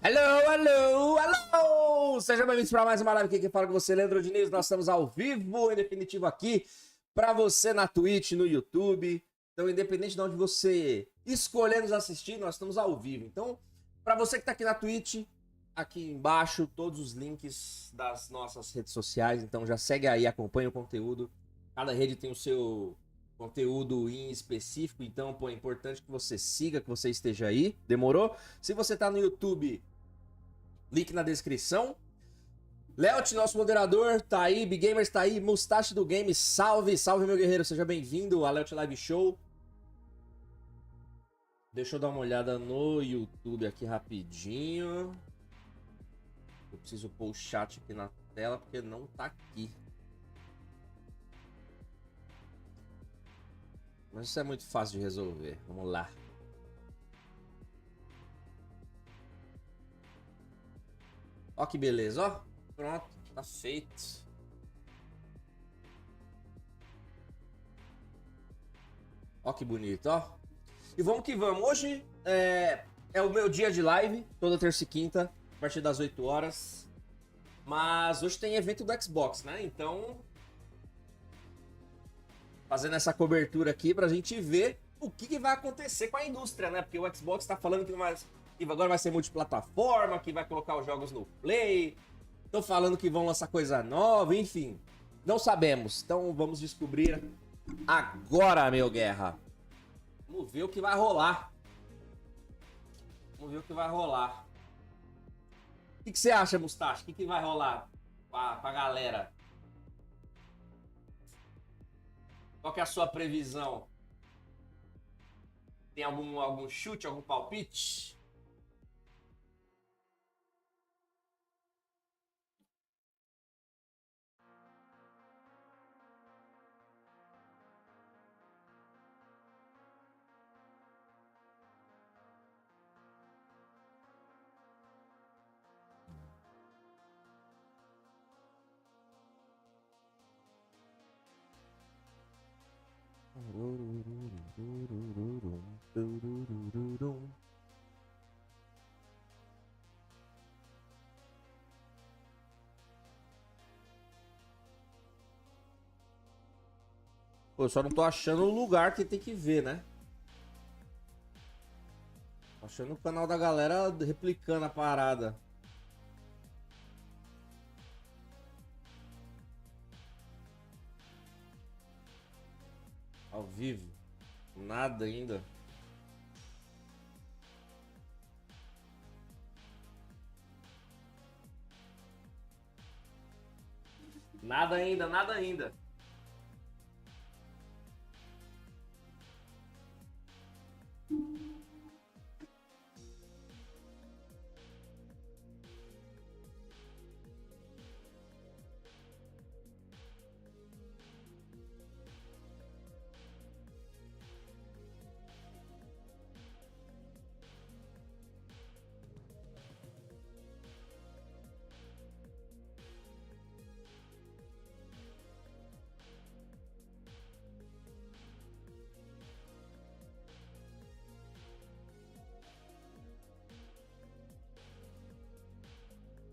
Alô! Sejam bem-vindos para mais uma live aqui que fala com você, Leandro Diniz. Nós estamos ao vivo, em definitivo, aqui para você na Twitch, no YouTube. Então, independente de onde você escolher nos assistir, nós estamos ao vivo. Então, para você que está aqui na Twitch, aqui embaixo, todos os links das nossas redes sociais. Então, já segue aí, acompanha o conteúdo. Cada rede tem o seu conteúdo em específico, então, pô, é importante que você siga, que você esteja aí. Demorou? Se você está no YouTube, link na descrição. Leeot, nosso moderador, tá aí. Big Gamers tá aí. Mustache do Game, salve, salve, meu guerreiro. Seja bem-vindo ao Leeot Live Show. Deixa eu dar uma olhada no YouTube aqui rapidinho. Eu preciso pôr o chat aqui na tela porque não tá aqui. Mas isso é muito fácil de resolver. Vamos lá. Ó que beleza, ó. Pronto, tá feito. Ó que bonito, ó. E vamos que vamos. Hoje é o meu dia de live, toda terça e quinta, a partir das 8 horas. Mas hoje tem evento do Xbox, né? Então, fazendo essa cobertura aqui pra gente ver o que vai acontecer com a indústria, né? Porque o Xbox tá falando que agora vai ser multiplataforma, que vai colocar os jogos no Play. Estão falando que vão lançar coisa nova, enfim. Não sabemos. Então vamos descobrir agora, meu guerra. Vamos ver o que vai rolar. Vamos ver o que vai rolar. O que você acha, Mustache? O que vai rolar com a galera? Qual que é a sua previsão? Tem algum chute, algum palpite? Pô, eu só não tô achando o lugar que tem que ver, né? Tô achando o canal da galera replicando a parada. Ao vivo. Nada ainda. Nada ainda, nada ainda.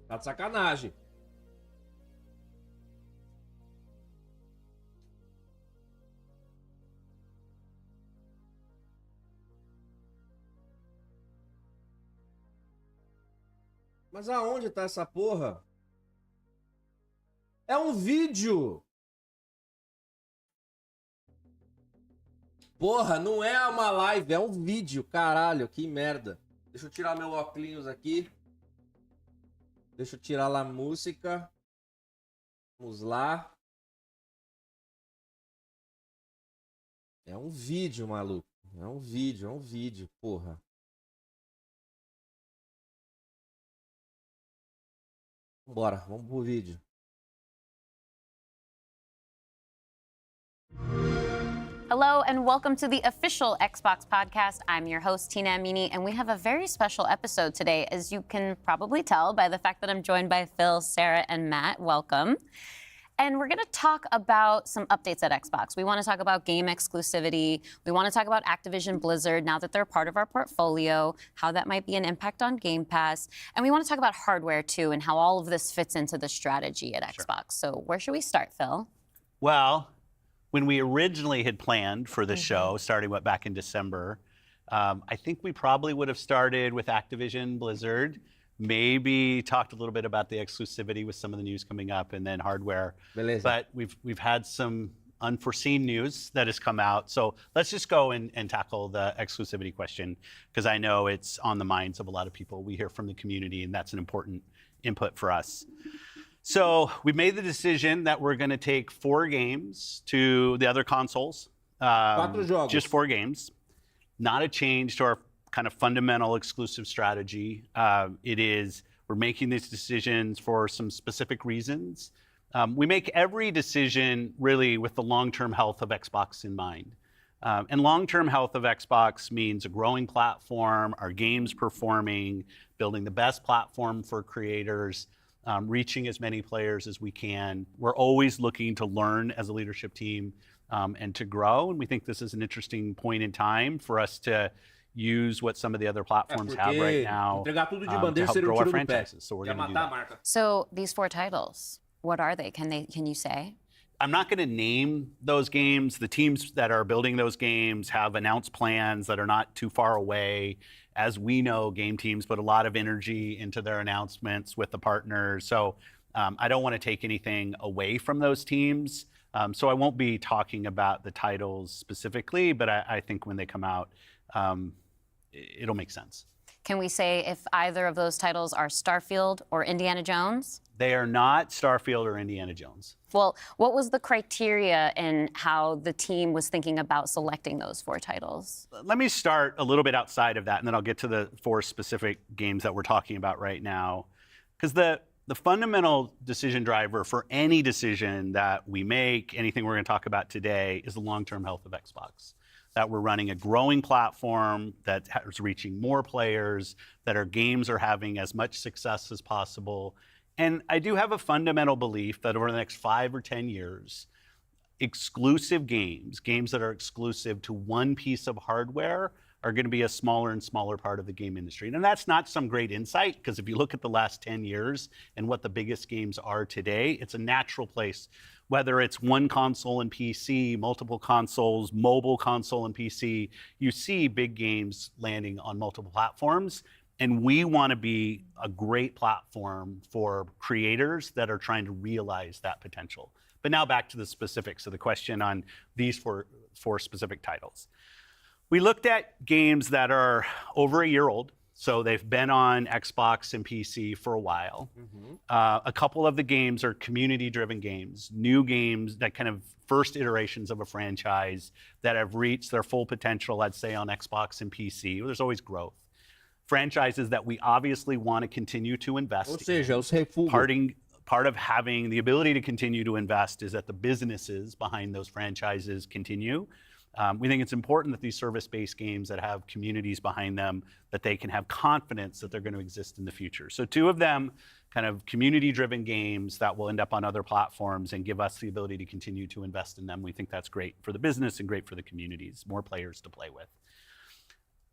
Tá de sacanagem. Mas aonde tá essa porra? É um vídeo! Porra, não é uma live, é um vídeo, caralho, que merda. Deixa eu tirar meu óculos aqui. Deixa eu tirar lá a música. Vamos lá. É um vídeo, maluco. É um vídeo, porra. Bora, vamos pro vídeo. Hello and welcome to the official Xbox podcast. I'm your host, Tina Amini, and we have a very special episode today, as you can probably tell by the fact that I'm joined by Phil, Sarah, and Matt. Welcome. And we're going to talk about some updates at Xbox. We want to talk about game exclusivity. We want to talk about Activision Blizzard now that they're part of our portfolio, how that might be an impact on Game Pass. And we want to talk about hardware, too, and how all of this fits into the strategy at Xbox. So where should we start, Phil? Well, when we originally had planned for the show, starting back in December, I think we probably would have started with Activision Blizzard, maybe talked a little bit about the exclusivity with some of the news coming up, and then hardware. Beleza. But we've had some unforeseen news that has come out. So let's just go and tackle the exclusivity question, because I know it's on the minds of a lot of people. We hear from the community, and that's an important input for us. So we made the decision that we're going to take 4 games to the other consoles. Just 4 games. Not a change to our kind of fundamental exclusive strategy. We're making these decisions for some specific reasons. We make every decision really with the long-term health of Xbox in mind. And long-term health of Xbox means a growing platform, our games performing, building the best platform for creators, reaching as many players as we can. We're always looking to learn as a leadership team and to grow. And we think this is an interesting point in time for us to use what some of the other platforms have right now to help grow our franchises. So we're going to do that. So these 4 titles, what are they? Can you say? I'm not going to name those games. The teams that are building those games have announced plans that are not too far away. As we know, game teams put a lot of energy into their announcements with the partners. So I don't want to take anything away from those teams. So I won't be talking about the titles specifically, but I think when they come out, it'll make sense. Can we say if either of those titles are Starfield or Indiana Jones? They are not Starfield or Indiana Jones. Well, what was the criteria in how the team was thinking about selecting those 4 titles? Let me start a little bit outside of that, and then I'll get to the 4 specific games that we're talking about right now. Because the fundamental decision driver for any decision that we make, anything we're going to talk about today, is the long-term health of Xbox. That we're running a growing platform that is reaching more players, that our games are having as much success as possible. And I do have a fundamental belief that over the next 5 or 10 years, exclusive games that are exclusive to one piece of hardware, are going to be a smaller and smaller part of the game industry. And that's not some great insight, because if you look at the last 10 years and what the biggest games are today, it's a natural place. Whether it's one console and PC, multiple consoles, mobile console and PC, you see big games landing on multiple platforms. And we want to be a great platform for creators that are trying to realize that potential. But now back to the specifics of the question on these four specific titles. We looked at games that are over a year old. So they've been on Xbox and PC for a while. A couple of the games are community-driven games, new games, that kind of first iterations of a franchise that have reached their full potential, I'd say, on Xbox and PC. There's always growth. Franchises that we obviously want to continue to invest in. Part of having the ability to continue to invest is that the businesses behind those franchises continue. We think it's important that these service-based games that have communities behind them, that they can have confidence that they're going to exist in the future. So 2 of them, kind of community-driven games that will end up on other platforms and give us the ability to continue to invest in them. We think that's great for the business and great for the communities, more players to play with.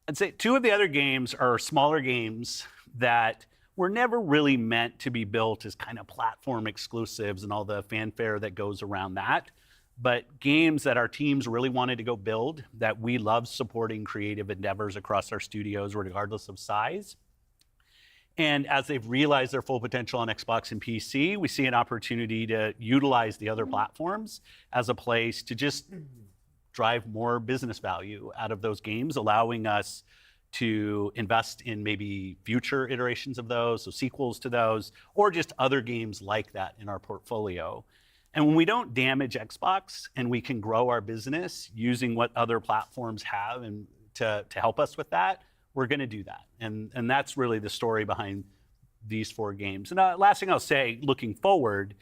I'd say 2 of the other games are smaller games that were never really meant to be built as kind of platform exclusives and all the fanfare that goes around that. But games that our teams really wanted to go build, that we love supporting creative endeavors across our studios, regardless of size. And as they've realized their full potential on Xbox and PC, we see an opportunity to utilize the other platforms as a place to just drive more business value out of those games, allowing us to invest in maybe future iterations of those, so sequels to those, or just other games like that in our portfolio. And when we don't damage Xbox and we can grow our business using what other platforms have and to help us with that, we're going to do that. And that's really the story behind these 4 games. And last thing I'll say, looking forward,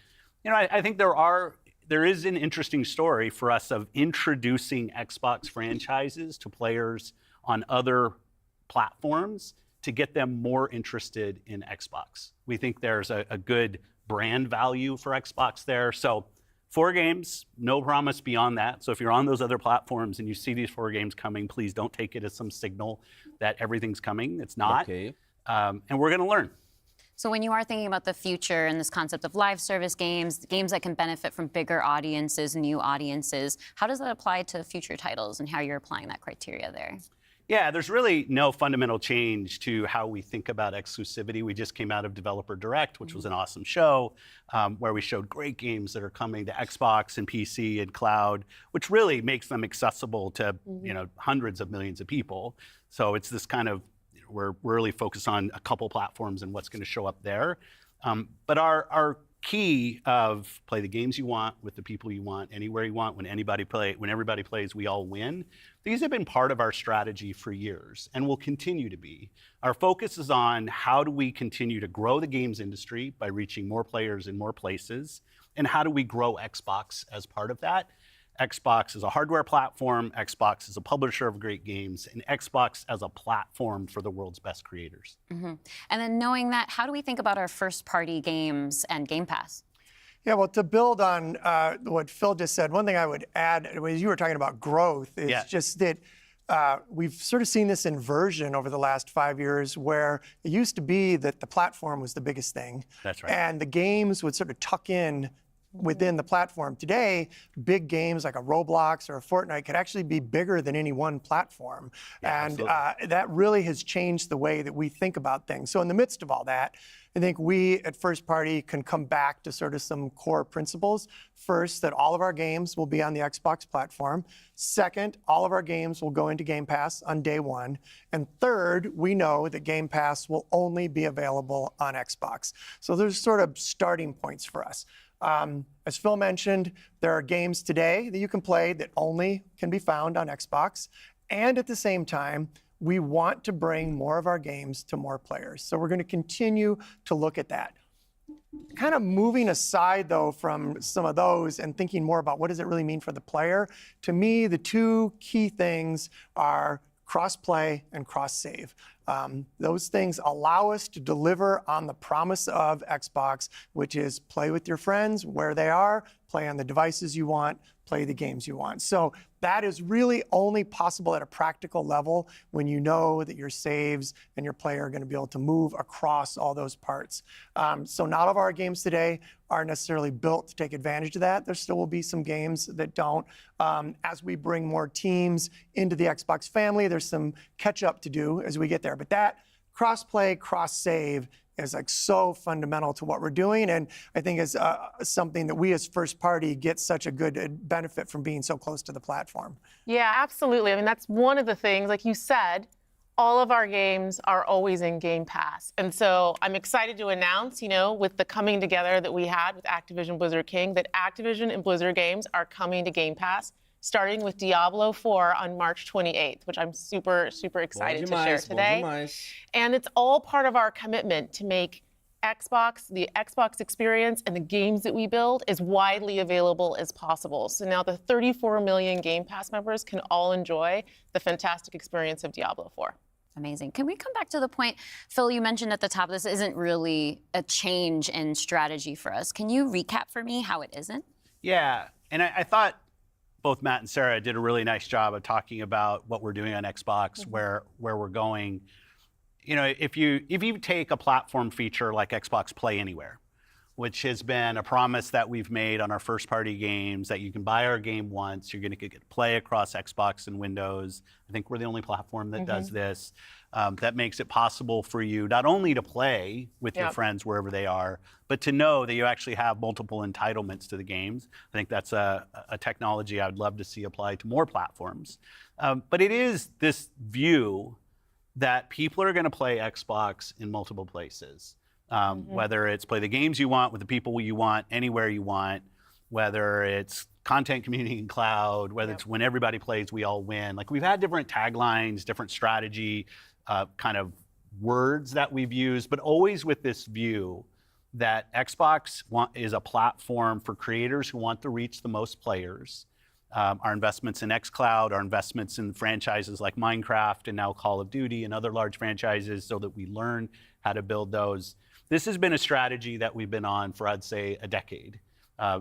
I think there is an interesting story for us of introducing Xbox franchises to players on other platforms to get them more interested in Xbox. We think there's a good brand value for Xbox there. So 4 games, no promise beyond that. So if you're on those other platforms and you see these 4 games coming, please don't take it as some signal that everything's coming. It's not. Okay. And we're going to learn. So when you are thinking about the future and this concept of live service games, games that can benefit from bigger audiences, new audiences, how does that apply to future titles and how you're applying that criteria there? Yeah, there's really no fundamental change to how we think about exclusivity. We just came out of Developer Direct, which was an awesome show, where we showed great games that are coming to Xbox and PC and cloud, which really makes them accessible to hundreds of millions of people. So it's this kind of, we're really focused on a couple platforms and what's going to show up there. But our key of play the games you want with the people you want, anywhere you want, when everybody plays, we all win. These have been part of our strategy for years and will continue to be. Our focus is on how do we continue to grow the games industry by reaching more players in more places, and how do we grow Xbox as part of that. Xbox is a hardware platform, Xbox is a publisher of great games, and Xbox as a platform for the world's best creators. And then knowing that, how do we think about our first-party games and Game Pass? Yeah, well, to build on what Phil just said, one thing I would add, as you were talking about growth, is just that we've sort of seen this inversion over the last 5 years where it used to be that the platform was the biggest thing. That's right. And the games would sort of tuck in within the platform. Today, big games like a Roblox or a Fortnite could actually be bigger than any one platform. Yeah, and that really has changed the way that we think about things. So in the midst of all that, I think we at First Party can come back to sort of some core principles. First, that all of our games will be on the Xbox platform. Second, all of our games will go into Game Pass on day 1. And third, we know that Game Pass will only be available on Xbox. So there's sort of starting points for us. As Phil mentioned, there are games today that you can play that only can be found on Xbox. And at the same time, we want to bring more of our games to more players. So we're going to continue to look at that. Kind of moving aside, though, from some of those and thinking more about what does it really mean for the player, to me, the 2 key things are cross-play and cross-save. Those things allow us to deliver on the promise of Xbox, which is play with your friends where they are, play on the devices you want, play the games you want. So that is really only possible at a practical level when you know that your saves and your player are going to be able to move across all those parts. So not all of our games today are necessarily built to take advantage of that. There still will be some games that don't. As we bring more teams into the Xbox family, there's some catch up to do as we get there. But that cross-play, cross-save is like so fundamental to what we're doing, and I think is something that we as First Party get such a good benefit from being so close to the platform. Yeah, absolutely. I mean, that's one of the things, like you said, all of our games are always in Game Pass. And so I'm excited to announce, with the coming together that we had with Activision Blizzard King, that Activision and Blizzard games are coming to Game Pass, starting with Diablo 4 on March 28th, which I'm super, super excited to share today. And it's all part of our commitment to make Xbox, the Xbox experience, and the games that we build as widely available as possible. So now the 34 million Game Pass members can all enjoy the fantastic experience of Diablo 4. Amazing. Can we come back to the point, Phil, you mentioned at the top, this isn't really a change in strategy for us. Can you recap for me how it isn't? Yeah, and I thought both Matt and Sarah did a really nice job of talking about what we're doing on Xbox, where we're going. If you take a platform feature like Xbox Play Anywhere, which has been a promise that we've made on our first-party games, that you can buy our game once, you're going to get to play across Xbox and Windows. I think we're the only platform that does this. That makes it possible for you not only to play with your friends wherever they are, but to know that you actually have multiple entitlements to the games. I think that's a technology I would love to see applied to more platforms. But it is this view that people are going to play Xbox in multiple places. Whether it's play the games you want with the people you want, anywhere you want, whether it's content, community, and cloud, whether it's when everybody plays, we all win. Like, we've had different taglines, different strategy, kind of words that we've used, but always with this view that Xbox is a platform for creators who want to reach the most players. Our investments in xCloud, our investments in franchises like Minecraft and now Call of Duty and other large franchises so that we learn how to build those. This has been a strategy that we've been on for, I'd say, a decade.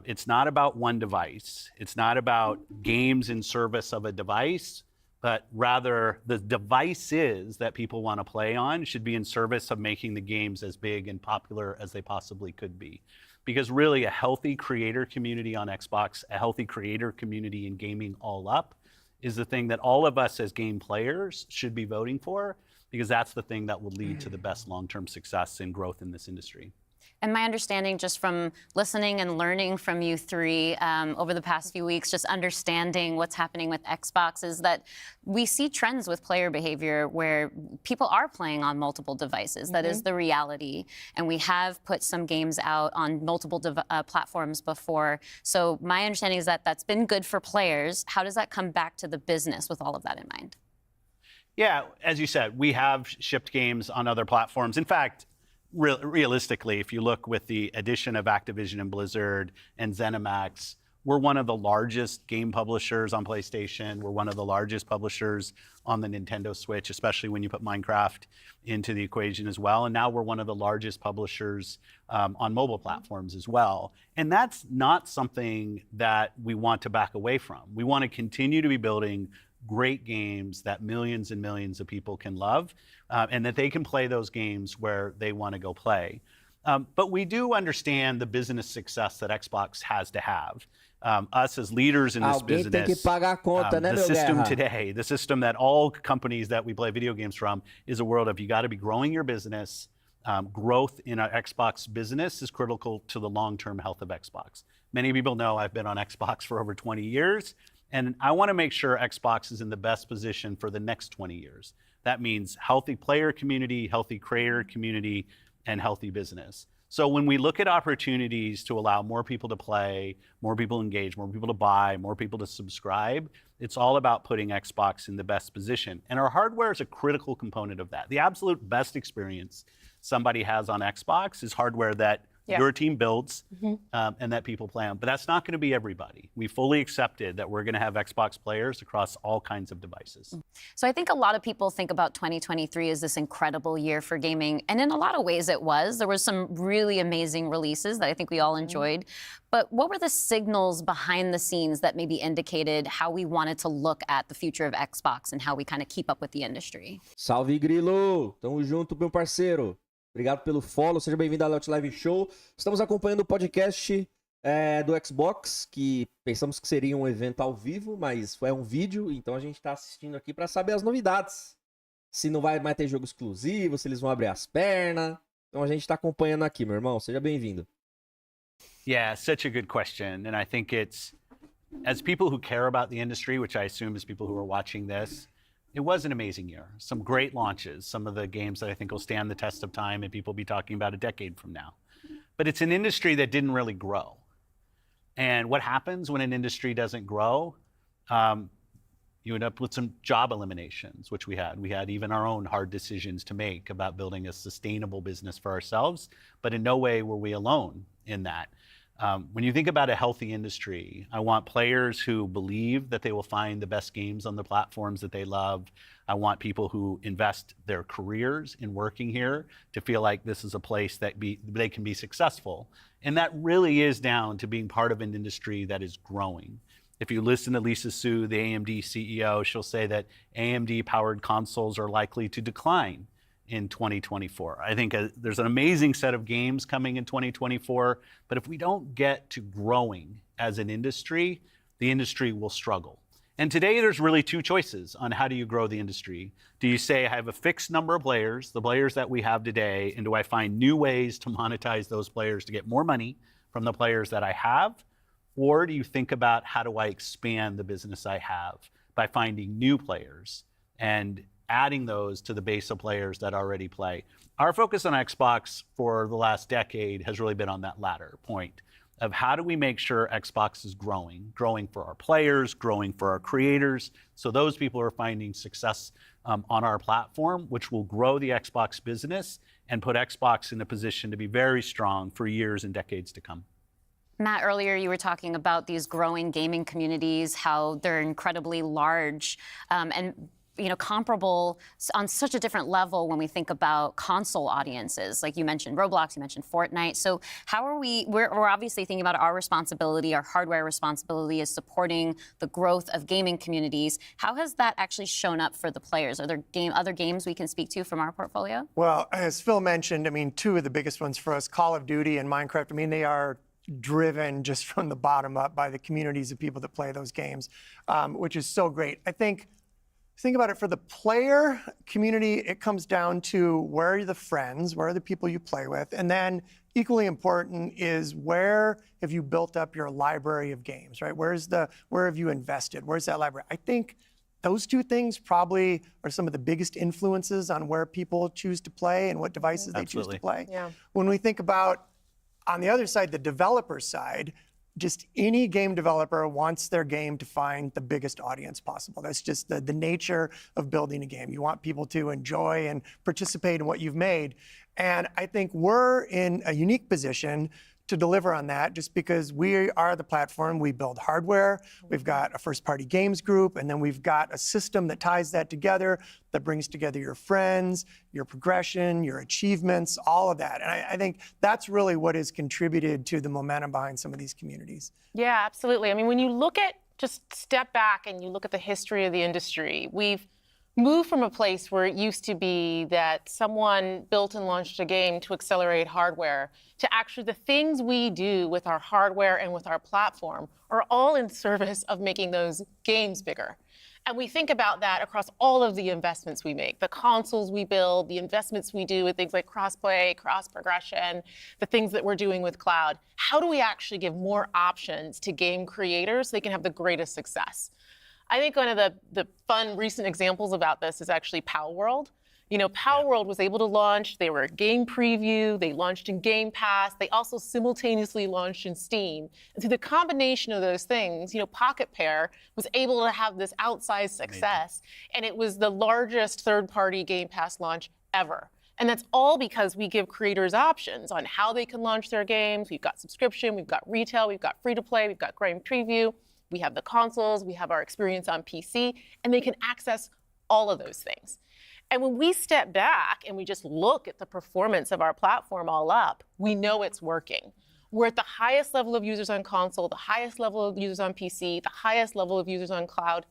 It's not about one device. It's not about games in service of a device, but rather the devices that people want to play on should be in service of making the games as big and popular as they possibly could be. Because really a healthy creator community on Xbox, a healthy creator community in gaming all up is the thing that all of us as game players should be voting for, because that's the thing that will lead to the best long-term success and growth in this industry. And my understanding, just from listening and learning from you three over the past few weeks, just understanding what's happening with Xbox, is that we see trends with player behavior where people are playing on multiple devices. That is the reality. And we have put some games out on multiple platforms before. So my understanding is that that's been good for players. How does that come back to the business with all of that in mind? Yeah, as you said, we have shipped games on other platforms. In fact, realistically, if you look with the addition of Activision and Blizzard and ZeniMax, we're one of the largest game publishers on PlayStation. We're one of the largest publishers on the Nintendo Switch, especially when you put Minecraft into the equation as well. And now we're one of the largest publishers on mobile platforms as well. And that's not something that we want to back away from. We want to continue to be building great games that millions and millions of people can love, and that they can play those games where they want to go play. But we do understand the business success that Xbox has to have. Us as leaders in this Alguém tem que business, pagar a conta, né, the meu system guerra? today, the system that all companies that we play video games from is a world of you got to be growing your business. Growth in our Xbox business is critical to the long-term health of Xbox. Many people know I've been on Xbox for over 20 years. And I want to make sure Xbox is in the best position for the next 20 years. That means healthy player community, healthy creator community, and healthy business. So when we look at opportunities to allow more people to play, more people engage, more people to buy, more people to subscribe, it's all about putting Xbox in the best position. And our hardware is a critical component of that. The absolute best experience somebody has on Xbox is hardware that your team builds and that people play on. But that's not going to be everybody. We fully accepted that we're going to have Xbox players across all kinds of devices. So I think a lot of people think about 2023 as this incredible year for gaming. And in a lot of ways it was. There was some really amazing releases that I think we all enjoyed. But what were the signals behind the scenes that maybe indicated how we wanted to look at the future of Xbox and how we kind of keep up with the industry? Salve, Grilo! Tamo junto, meu parceiro. Obrigado pelo follow, seja bem-vindo ao Leeot Live Show. Estamos acompanhando o podcast do Xbox, que pensamos que seria um evento ao vivo, mas é um vídeo, então a gente está assistindo aqui para saber as novidades. Se não vai mais ter jogo exclusivo, se eles vão abrir as pernas. Então a gente está acompanhando aqui, meu irmão. Seja bem-vindo. Yeah, such a good question. And I think it's, as people who care about the industry, which I assume is people who are watching this, it was an amazing year. Some great launches, some of the games that I think will stand the test of time and people will be talking about a decade from now. But it's an industry that didn't really grow. And what happens when an industry doesn't grow? You end up with some job eliminations, which we had. We had even our own hard decisions to make about building a sustainable business for ourselves, but in no way were we alone in that. When you think about a healthy industry, I want players who believe that they will find the best games on the platforms that they love. I want people who invest their careers in working here to feel like this is a place that they can be successful. And that really is down to being part of an industry that is growing. If you listen to Lisa Su, the AMD CEO, she'll say that AMD-powered consoles are likely to decline in 2024. I think there's an amazing set of games coming in 2024, but if we don't get to growing as an industry, the industry will struggle. And today there's really two choices on how do you grow the industry. Do you say I have a fixed number of players, the players that we have today, and do I find new ways to monetize those players to get more money from the players that I have? Or do you think about how do I expand the business I have by finding new players and adding those to the base of players that already play? Our focus on Xbox for the last decade has really been on that latter point of how do we make sure Xbox is growing for our players, growing for our creators, so those people are finding success on our platform, which will grow the Xbox business and put Xbox in a position to be very strong for years and decades to come. Matt, earlier you were talking about these growing gaming communities, how they're incredibly large, and comparable on such a different level when we think about console audiences. Like you mentioned Roblox, you mentioned Fortnite. So how are we're obviously thinking about our responsibility, our hardware responsibility is supporting the growth of gaming communities. How has that actually shown up for the players? Are there other games we can speak to from our portfolio? Well, as Phil mentioned, I mean, two of the biggest ones for us, Call of Duty and Minecraft, I mean, they are driven just from the bottom up by the communities of people that play those games, which is so great. I think about it, for the player community, it comes down to where are the friends, where are the people you play with, and then equally important is where have you built up your library of games, right? Where have you invested? Where's that library? I think those two things probably are some of the biggest influences on where people choose to play and what devices they choose to play. Yeah. When we think about, on the other side, the developer side, just any game developer wants their game to find the biggest audience possible. That's just the nature of building a game. You want people to enjoy and participate in what you've made. And I think we're in a unique position to deliver on that just because we are the platform. We build hardware, we've got a first-party games group, and then we've got a system that ties that together, that brings together your friends, your progression, your achievements, all of that. And I think that's really what has contributed to the momentum behind some of these communities. Yeah, absolutely. I mean, when you look at, just step back and you look at the history of the industry, we've moved from a place where it used to be that someone built and launched a game to accelerate hardware to actually the things we do with our hardware and with our platform are all in service of making those games bigger. And we think about that across all of the investments we make, the consoles we build, the investments we do with things like cross-play, cross-progression, the things that we're doing with cloud. How do we actually give more options to game creators so they can have the greatest success? I think one of the fun recent examples about this is actually Power World. You know, Power World was able to launch, they were a game preview, they launched in Game Pass, they also simultaneously launched in Steam. And through the combination of those things, Pocket Pair was able to have this outsized success, and it was the largest third-party Game Pass launch ever. And that's all because we give creators options on how they can launch their games. We've got subscription, we've got retail, we've got free-to-play, we've got game preview. We have the consoles, we have our experience on PC, and they can access all of those things. And when we step back and we just look at the performance of our platform all up, we know it's working. We're at the highest level of users on console, the highest level of users on PC, the highest level of users on cloud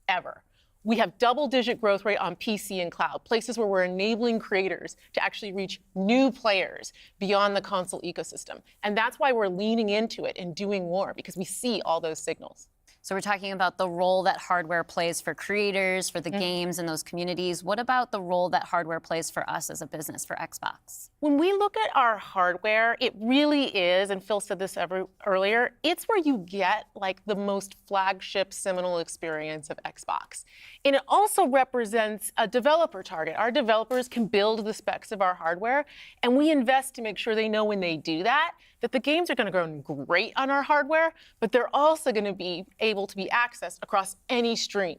ever. We have double-digit growth rate on PC and cloud, places where we're enabling creators to actually reach new players beyond the console ecosystem. And that's why we're leaning into it and doing more, because we see all those signals. So we're talking about the role that hardware plays for creators, for the games and those communities. What about the role that hardware plays for us as a business, for Xbox? When we look at our hardware, it really is, and Phil said this earlier, it's where you get like the most flagship seminal experience of Xbox. And it also represents a developer target. Our developers can build the specs of our hardware, and we invest to make sure they know when they do that the games are going to run great on our hardware, but they're also going to be able to be accessed across any screen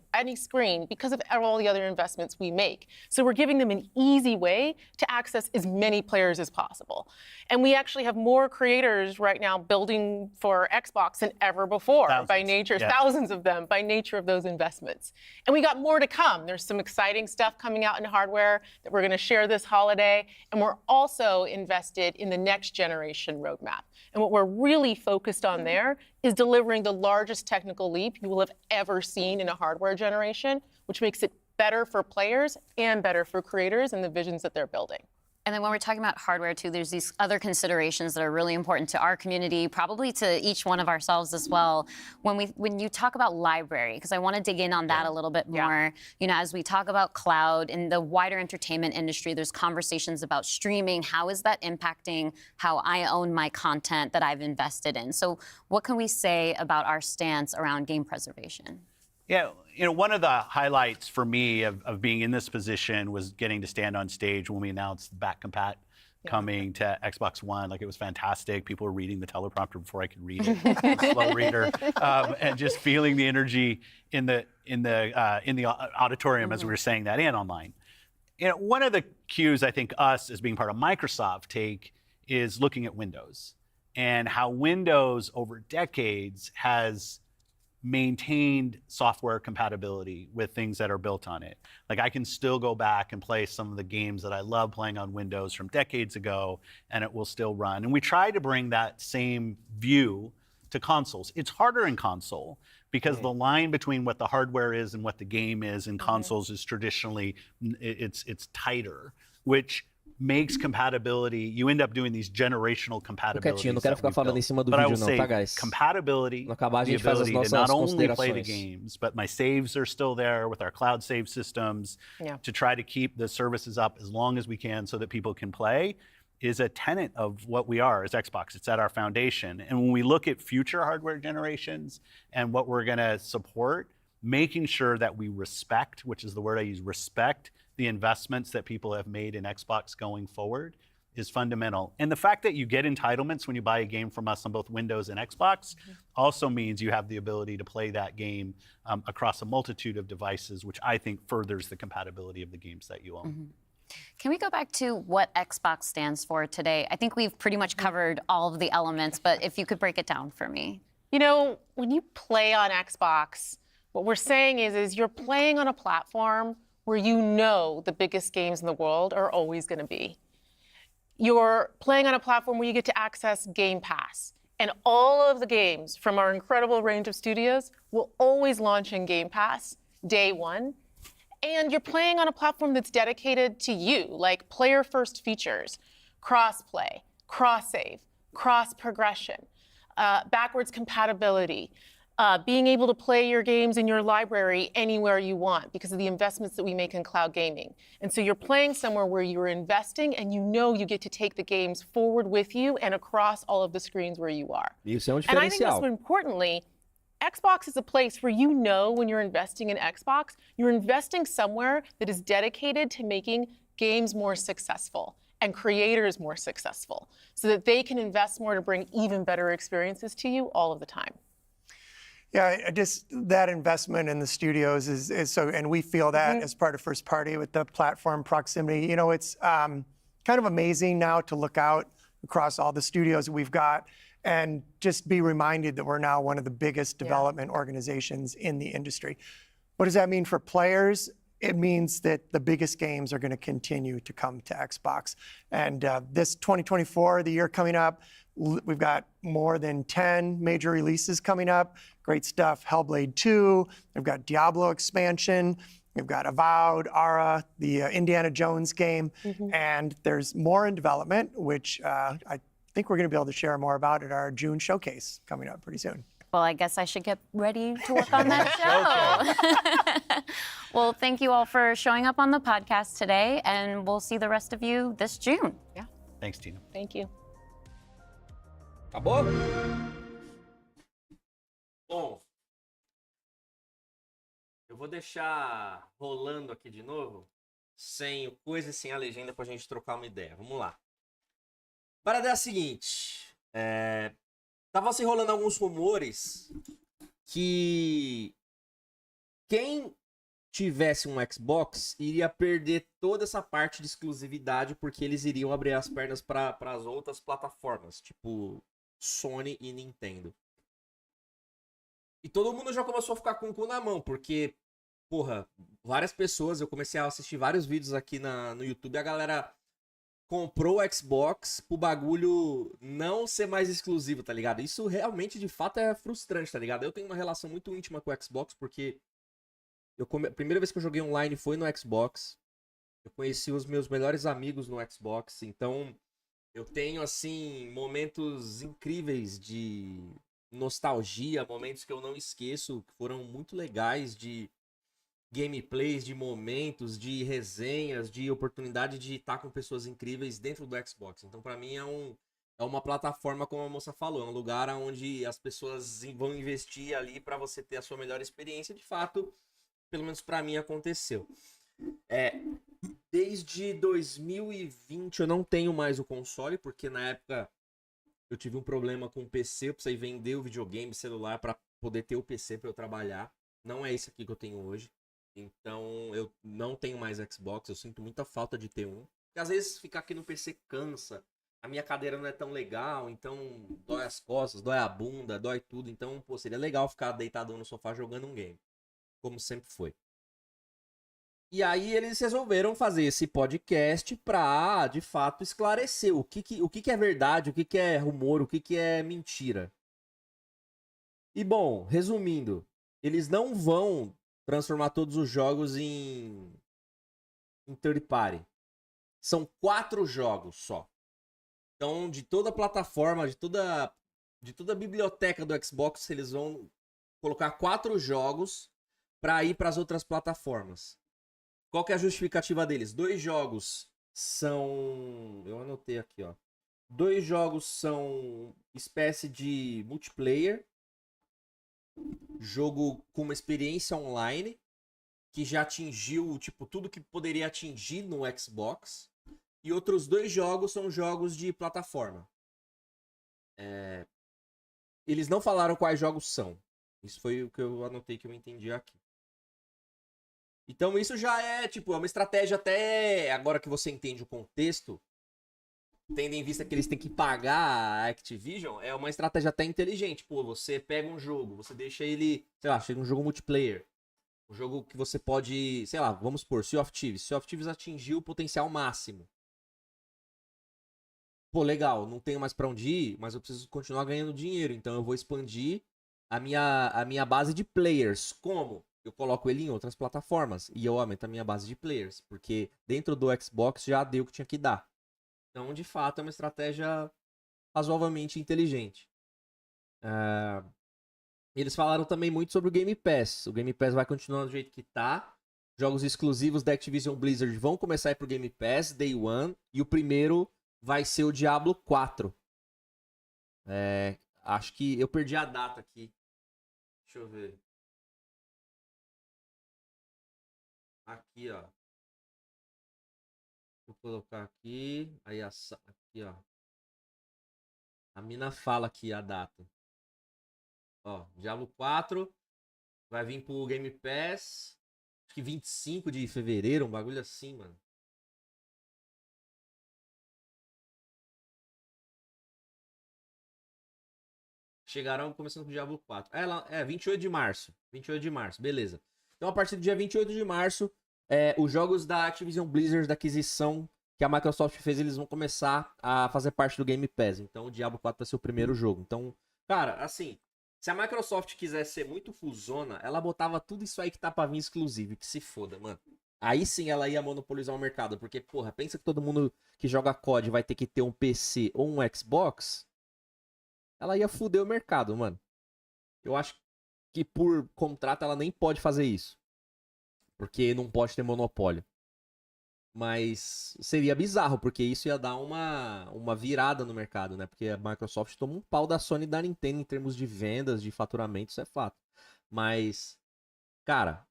because of all the other investments we make. So we're giving them an easy way to access as many players as possible. And we actually have more creators right now building for Xbox than ever before by nature, thousands of them by nature of those investments. And we got more to come. There's some exciting stuff coming out in hardware that we're going to share this holiday. And we're also invested in the next generation roadmap. And what we're really focused on there is delivering the largest technical leap you will have ever seen in a hardware generation, which makes it better for players and better for creators and the visions that they're building. And then when we're talking about hardware too, there's these other considerations that are really important to our community, probably to each one of ourselves as well. When you talk about library, because I want to dig in on that a little bit more. As we talk about cloud in the wider entertainment industry, there's conversations about streaming. How is that impacting how I own my content that I've invested in? So what can we say about our stance around game preservation? Yeah, one of the highlights for me of being in this position was getting to stand on stage when we announced back compat coming to Xbox One. Like, it was fantastic. People were reading the teleprompter before I could read it. I'm a slow reader, and just feeling the energy in the auditorium as we were saying that and online. One of the cues I think us as being part of Microsoft take is looking at Windows and how Windows over decades has maintained software compatibility with things that are built on it. Like I can still go back and play some of the games that I love playing on Windows from decades ago, and it will still run. And we try to bring that same view to consoles. It's harder in console because the line between what the hardware is and what the game is in consoles is traditionally, it's tighter, which makes compatibility, you end up doing these generational compatibilities. Quietinho, não quero ficar falando em cima do But I vídeo will não, say tá, guys? compatibility, No acabar, a the gente faz as ability to nossas not only play the considerações. games, but my saves are still there with our cloud save systems to try to keep the services up as long as we can so that people can play is a tenet of what we are as Xbox. It's at our foundation. And when we look at future hardware generations and what we're gonna support, making sure that we respect, which is the word I use, respect the investments that people have made in Xbox going forward is fundamental. And the fact that you get entitlements when you buy a game from us on both Windows and Xbox also means you have the ability to play that game across a multitude of devices, which I think furthers the compatibility of the games that you own. Can we go back to what Xbox stands for today? I think we've pretty much covered all of the elements, but if you could break it down for me. You know, when you play on Xbox, what we're saying is you're playing on a platform where you know the biggest games in the world are always going to be. You're playing on a platform where you get to access Game Pass. And all of the games from our incredible range of studios will always launch in Game Pass day one. And you're playing on a platform that's dedicated to you, like player-first features, cross-play, cross-save, cross-progression, backwards compatibility, being able to play your games in your library anywhere you want because of the investments that we make in cloud gaming. And so you're playing somewhere where you're investing and you know you get to take the games forward with you and across all of the screens where you are. Isso é um And I think diferencial. most importantly, Xbox is a place where you know when you're investing in Xbox, you're investing somewhere that is dedicated to making games more successful and creators more successful so that they can invest more to bring even better experiences to you all of the time. Yeah, just that investment in the studios is so, and we feel that as part of first party with the platform proximity. You know, it's kind of amazing now to look out across all the studios we've got and just be reminded that we're now one of the biggest development organizations in the industry. What does that mean for players? It means that the biggest games are going to continue to come to Xbox. And this 2024, the year coming up, we've got more than 10 major releases coming up. Great stuff, Hellblade 2. We've got Diablo expansion. We've got Avowed, Ara, the Indiana Jones game. And there's more in development, which I think we're going to be able to share more about at our June showcase coming up pretty soon. Well, I guess I should get ready to work on that show. Well, thank you all for showing up on the podcast today, and we'll see the rest of you this June. Yeah. Thanks, Tina. Thank you. Acabou? Bom, eu vou deixar rolando aqui de novo, sem o coisa e sem a legenda, pra gente trocar uma ideia. Vamos lá. A parada é a seguinte, tava se rolando alguns rumores que quem tivesse um Xbox iria perder toda essa parte de exclusividade porque eles iriam abrir as pernas para as outras plataformas, tipo Sony e Nintendo. E todo mundo já começou a ficar com o cu na mão, porque, porra, várias pessoas, eu comecei a assistir vários vídeos aqui no YouTube, a galera comprou o Xbox pro bagulho não ser mais exclusivo, tá ligado? Isso realmente, de fato, é frustrante, tá ligado? Eu tenho uma relação muito íntima com o Xbox, porque a primeira vez que eu joguei online foi no Xbox. Eu conheci os meus melhores amigos no Xbox, então eu tenho, assim, momentos incríveis de nostalgia, momentos que eu não esqueço, que foram muito legais, de gameplays, de momentos, de resenhas, de oportunidade de estar com pessoas incríveis dentro do Xbox. Então, pra mim, é uma plataforma, como a moça falou, é um lugar onde as pessoas vão investir ali pra você ter a sua melhor experiência. De fato, pelo menos pra mim, aconteceu. Desde 2020 eu não tenho mais o console, porque na época eu tive um problema com o PC, eu precisei vender o videogame celular pra poder ter o PC pra eu trabalhar. Não é esse aqui que eu tenho hoje. Então eu não tenho mais Xbox, eu sinto muita falta de ter um. Porque às vezes ficar aqui no PC cansa. a minha cadeira não é tão legal, então dói as costas, dói a bunda, dói tudo. Então, pô, seria legal ficar deitado no sofá jogando um game, como sempre foi. E aí eles resolveram fazer esse podcast pra, de fato, esclarecer o que é verdade, o que é rumor, o que é mentira. E bom, resumindo, eles não vão transformar todos os jogos em third party. São 4 jogos só. Então, de toda a plataforma, de toda a biblioteca do Xbox, eles vão colocar 4 jogos para ir para as outras plataformas. Qual que é a justificativa deles? 2 jogos são... Eu anotei aqui, ó. 2 jogos são espécie de multiplayer. Jogo com uma experiência online. Que já atingiu, tipo, tudo que poderia atingir no Xbox. E outros 2 jogos são jogos de plataforma. Eles não falaram quais jogos são. Isso foi o que eu anotei que eu entendi aqui. Então isso já é, tipo, é uma estratégia até... Agora que você entende o contexto, tendo em vista que eles têm que pagar a Activision, é uma estratégia até inteligente. Pô, você pega um jogo, você deixa ele... Sei lá, chega um jogo multiplayer. Um jogo que você pode... Sei lá, vamos supor, Sea of Thieves. Sea of Thieves atingiu o potencial máximo. Pô, legal, não tenho mais pra onde ir, mas eu preciso continuar ganhando dinheiro. Então eu vou expandir a minha base de players. Como? Eu coloco ele em outras plataformas e eu aumento a minha base de players. Porque dentro do Xbox já deu o que tinha que dar. Então, de fato, é uma estratégia razoavelmente inteligente. Eles falaram também muito sobre o Game Pass. O Game Pass vai continuar do jeito que tá. Jogos exclusivos da Activision Blizzard vão começar a ir pro Game Pass, Day One. E o primeiro vai ser o Diablo 4. Acho que eu perdi a data aqui. Deixa eu ver. Aqui, ó. Vou colocar aqui. Aí, aqui, ó. A mina fala aqui a data. Ó, Diablo 4 vai vir pro Game Pass. Acho que 25 de fevereiro, um bagulho assim, mano. Chegarão começando com o Diablo 4. 28 de março. 28 de março, beleza. Então, a partir do dia 28 de março, os jogos da Activision Blizzard, da aquisição que a Microsoft fez, eles vão começar a fazer parte do Game Pass. Então, o Diablo 4 vai ser o primeiro jogo. Então, cara, assim, se a Microsoft quisesse ser muito fusona, ela botava tudo isso aí que tá pra vir exclusivo. Que se foda, mano. Aí sim ela ia monopolizar o mercado. Porque, porra, pensa que todo mundo que joga COD vai ter que ter um PC ou um Xbox. Ela ia fuder o mercado, mano. Eu acho que por contrato ela nem pode fazer isso. Porque não pode ter monopólio. Mas seria bizarro, porque isso ia dar uma virada no mercado, né? Porque a Microsoft toma um pau da Sony e da Nintendo em termos de vendas, de faturamento, isso é fato. Mas, cara,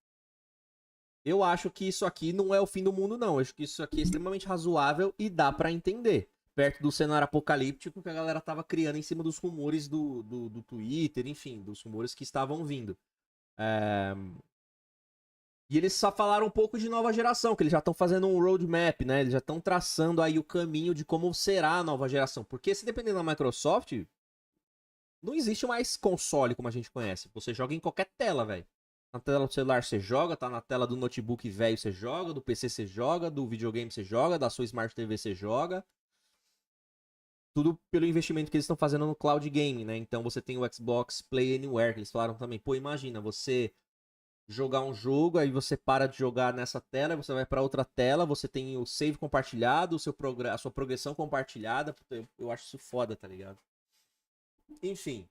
eu acho que isso aqui não é o fim do mundo, não. Eu acho que isso aqui é extremamente razoável e dá pra entender. Perto do cenário apocalíptico que a galera tava criando em cima dos rumores do Twitter, enfim, dos rumores que estavam vindo. E eles só falaram um pouco de nova geração, que eles já estão fazendo um roadmap, né? Eles já estão traçando aí o caminho de como será a nova geração. Porque se depender da Microsoft, não existe mais console como a gente conhece. Você joga em qualquer tela, velho. Na tela do celular você joga, tá na tela do notebook velho você joga, do PC você joga, do videogame você joga, da sua Smart TV você joga. Tudo pelo investimento que eles estão fazendo no cloud game, né? Então você tem o Xbox Play Anywhere, que eles falaram também. Pô, imagina, você jogar um jogo, aí você para de jogar nessa tela, você vai para outra tela, você tem o save compartilhado, a sua progressão compartilhada. Eu acho isso foda, tá ligado? Enfim,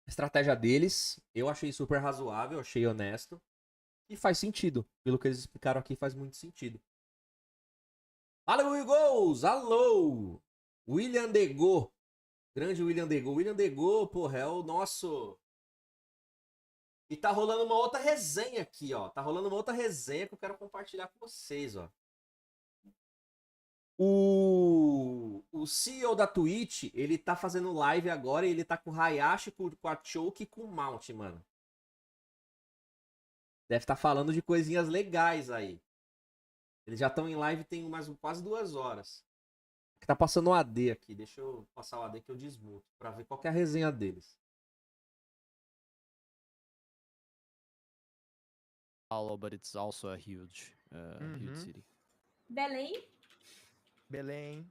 a estratégia deles, eu achei super razoável, achei honesto. E faz sentido. Pelo que eles explicaram aqui, faz muito sentido. Alô, Eagles! Alô! William Dego. Grande William Dego. William Dego, porra, é o nosso... E tá rolando uma outra resenha aqui, ó. Tá rolando uma outra resenha que eu quero compartilhar com vocês, ó. O CEO da Twitch, ele tá fazendo live agora e ele tá com o Hayashi, com a Choke e com o Mount, mano. Deve estar falando de coisinhas legais aí. Eles já estão em live tem quase 2 horas. Que tá passando um AD aqui. Deixa eu passar o AD que eu desmuto. Pra ver qual que é a resenha deles. Paulo, but it's also a huge, huge city. Belém? Belém.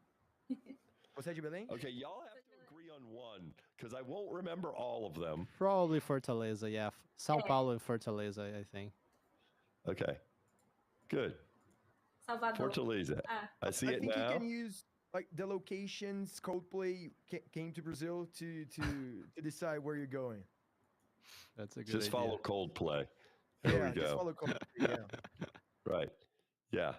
Você é de Belém? Okay, y'all have to agree on one, because I won't remember all of them. Probably Fortaleza, yeah. São Paulo and Fortaleza, I think. Okay, good. Salvador. Fortaleza. Ah. I see I it think you now. can use like the locations Coldplay came to Brazil to decide where you're going. That's a good Just idea. follow Coldplay. There Yeah, we just go. follow Coldplay. Yeah. Right. Yeah.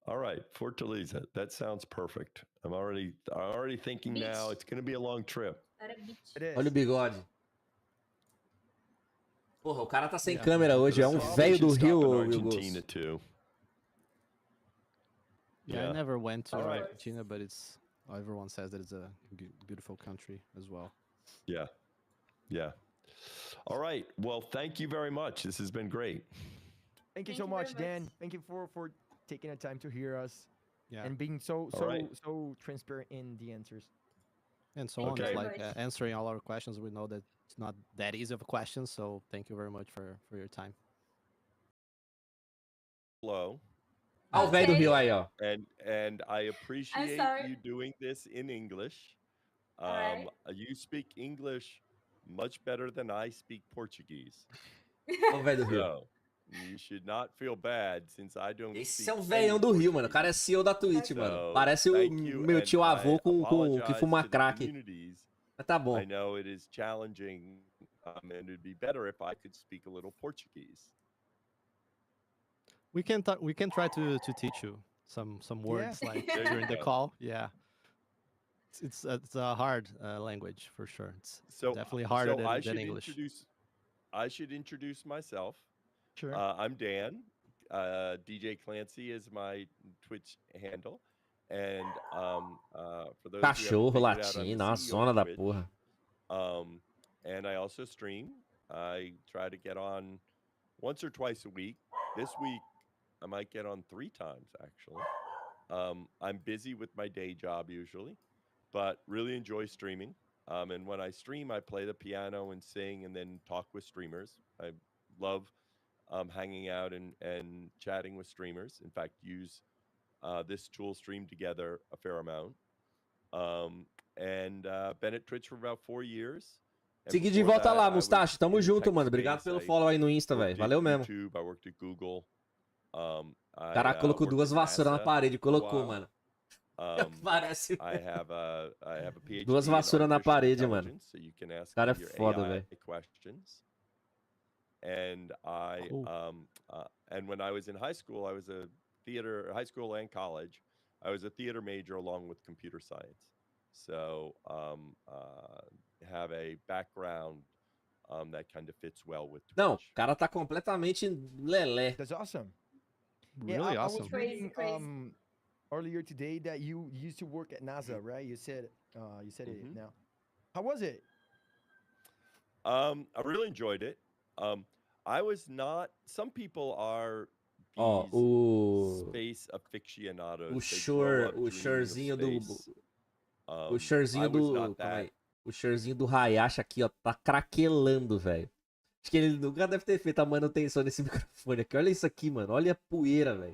All right. Fortaleza. That sounds perfect. I'm already thinking now. Beach. It's going to be a long trip. Era beach. It is. Olha o bigode. Porra, o cara tá sem Yeah, câmera hoje. É um Probably velho do should stop Rio, in Will Argentina Gomes. too. Yeah, Yeah. I never went to All right. Argentina, but it's everyone says that it's a beautiful country as well. Yeah. Yeah. All right. Well, thank you very much. This has been great. Thank you Thank so you very much, much. Dan. Thank you for taking the time to hear us Yeah, and being so right. transparent in the answers. and so Thank on. you It's very like much. answering all our questions. We know that it's not that easy of a question, so thank you very much for your time. Hello. Ah, o velho do Okay. Rio aí, ó. And I appreciate sorry. you doing this in English. Alright. You speak English much better than I speak Portuguese. O velho do Rio. So you should not feel bad since I don't Esse speak é um velhão do Rio, mano. O cara é CEO da Twitch, So, mano. Parece o thank you, meu and tio avô I com que apologize fuma to the crack. communities. Mas tá bom. I know it is challenging, and it'd be better if I could speak a little Portuguese. We can try to teach you some words like There you during the go. call. Yeah, it's a hard language for sure. It's So definitely harder so I than should English. I should introduce myself. Sure. I'm Dan. DJ Clancy is my Twitch handle. And for those Cachorro who haven't figured latino, out, uma I'm the CEO zona of da Twitch. porra. And I also stream. I try to get on once or twice a week. This week, I might get on 3 times, actually. I'm busy with my day job usually, but really enjoy streaming. And when I stream, I play the piano and sing and then talk with streamers. I love hanging out and chatting with streamers. In fact, use this tool Stream Together a fair amount. Been at Twitch for about 4 years. And Segui de before volta that, lá, I was Mustache. Tamo in the junto, tech mano. Obrigado space. pelo I follow aí no Insta, velho. worked Valeu at mesmo. YouTube, I worked at Google. O cara colocou worked duas at vassouras na NASA parede. for a Colocou, while. mano. Um, Parece. I have a PhD Duas in vassouras na artificial parede, mano. intelligence, so you can ask Cara me é your foda, AI velho. questions. And I Cool. and when I was in high school, I was a high school and college. I was a theater major along with computer science. So have a background that kind of fits well with Twitch. Não, o cara tá completamente lelé. That's awesome. Really I awesome. was reading Crazy. earlier today that you used to work at NASA, right? You said it Mhm. now. How was it? I really enjoyed it. I was not. Some people are Ó, these o space aficionados. o They grow Shore, up o dreaming of Shorezinho do space. o Shorezinho I was do, not calma aí. that. O Shorezinho do Hayashi aqui, ó, tá craquelando, velho. Acho que ele nunca deve ter feito a manutenção desse microfone aqui. Olha isso aqui, mano. Olha a poeira, velho.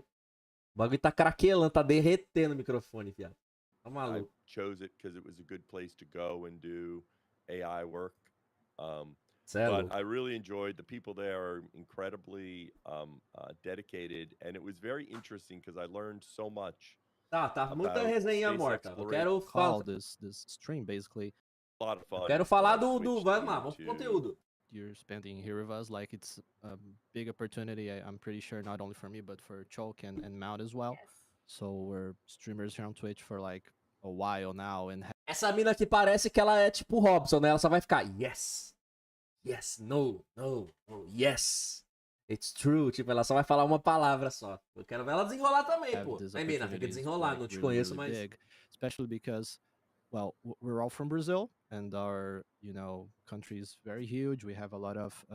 O bagulho tá craquelando, tá derretendo o microfone, viado. Tá I maluco. chose it because it was a good place to go and do AI work. Cê é But louco. I really enjoyed the people there are incredibly dedicated, and it was very interesting because I learned so much. Tá muita about resenha space morta. Eu exploration. quero Call falar. this stream basically. A lot of fun. Eu quero falar when I do. switched Vamos lá, vamos pro into- conteúdo. You're spending here with us, like it's a big opportunity. I'm pretty sure not only for me but for Choke and Mount as well. Yes. So we're streamers here on Twitch for like a while now and Essa mina aqui parece que ela é tipo Robson, né? Ela só vai ficar yes. Yes, no, yes. It's true. Tipo, ela só vai falar uma palavra só. Eu quero ver ela desenrolar também, have pô. these Aí, mina, fica opportunities, desenrolar. like, Não te really, conheço, really mas. big, especially because, well, we're all from Brazil, and our country is very huge. We have a lot of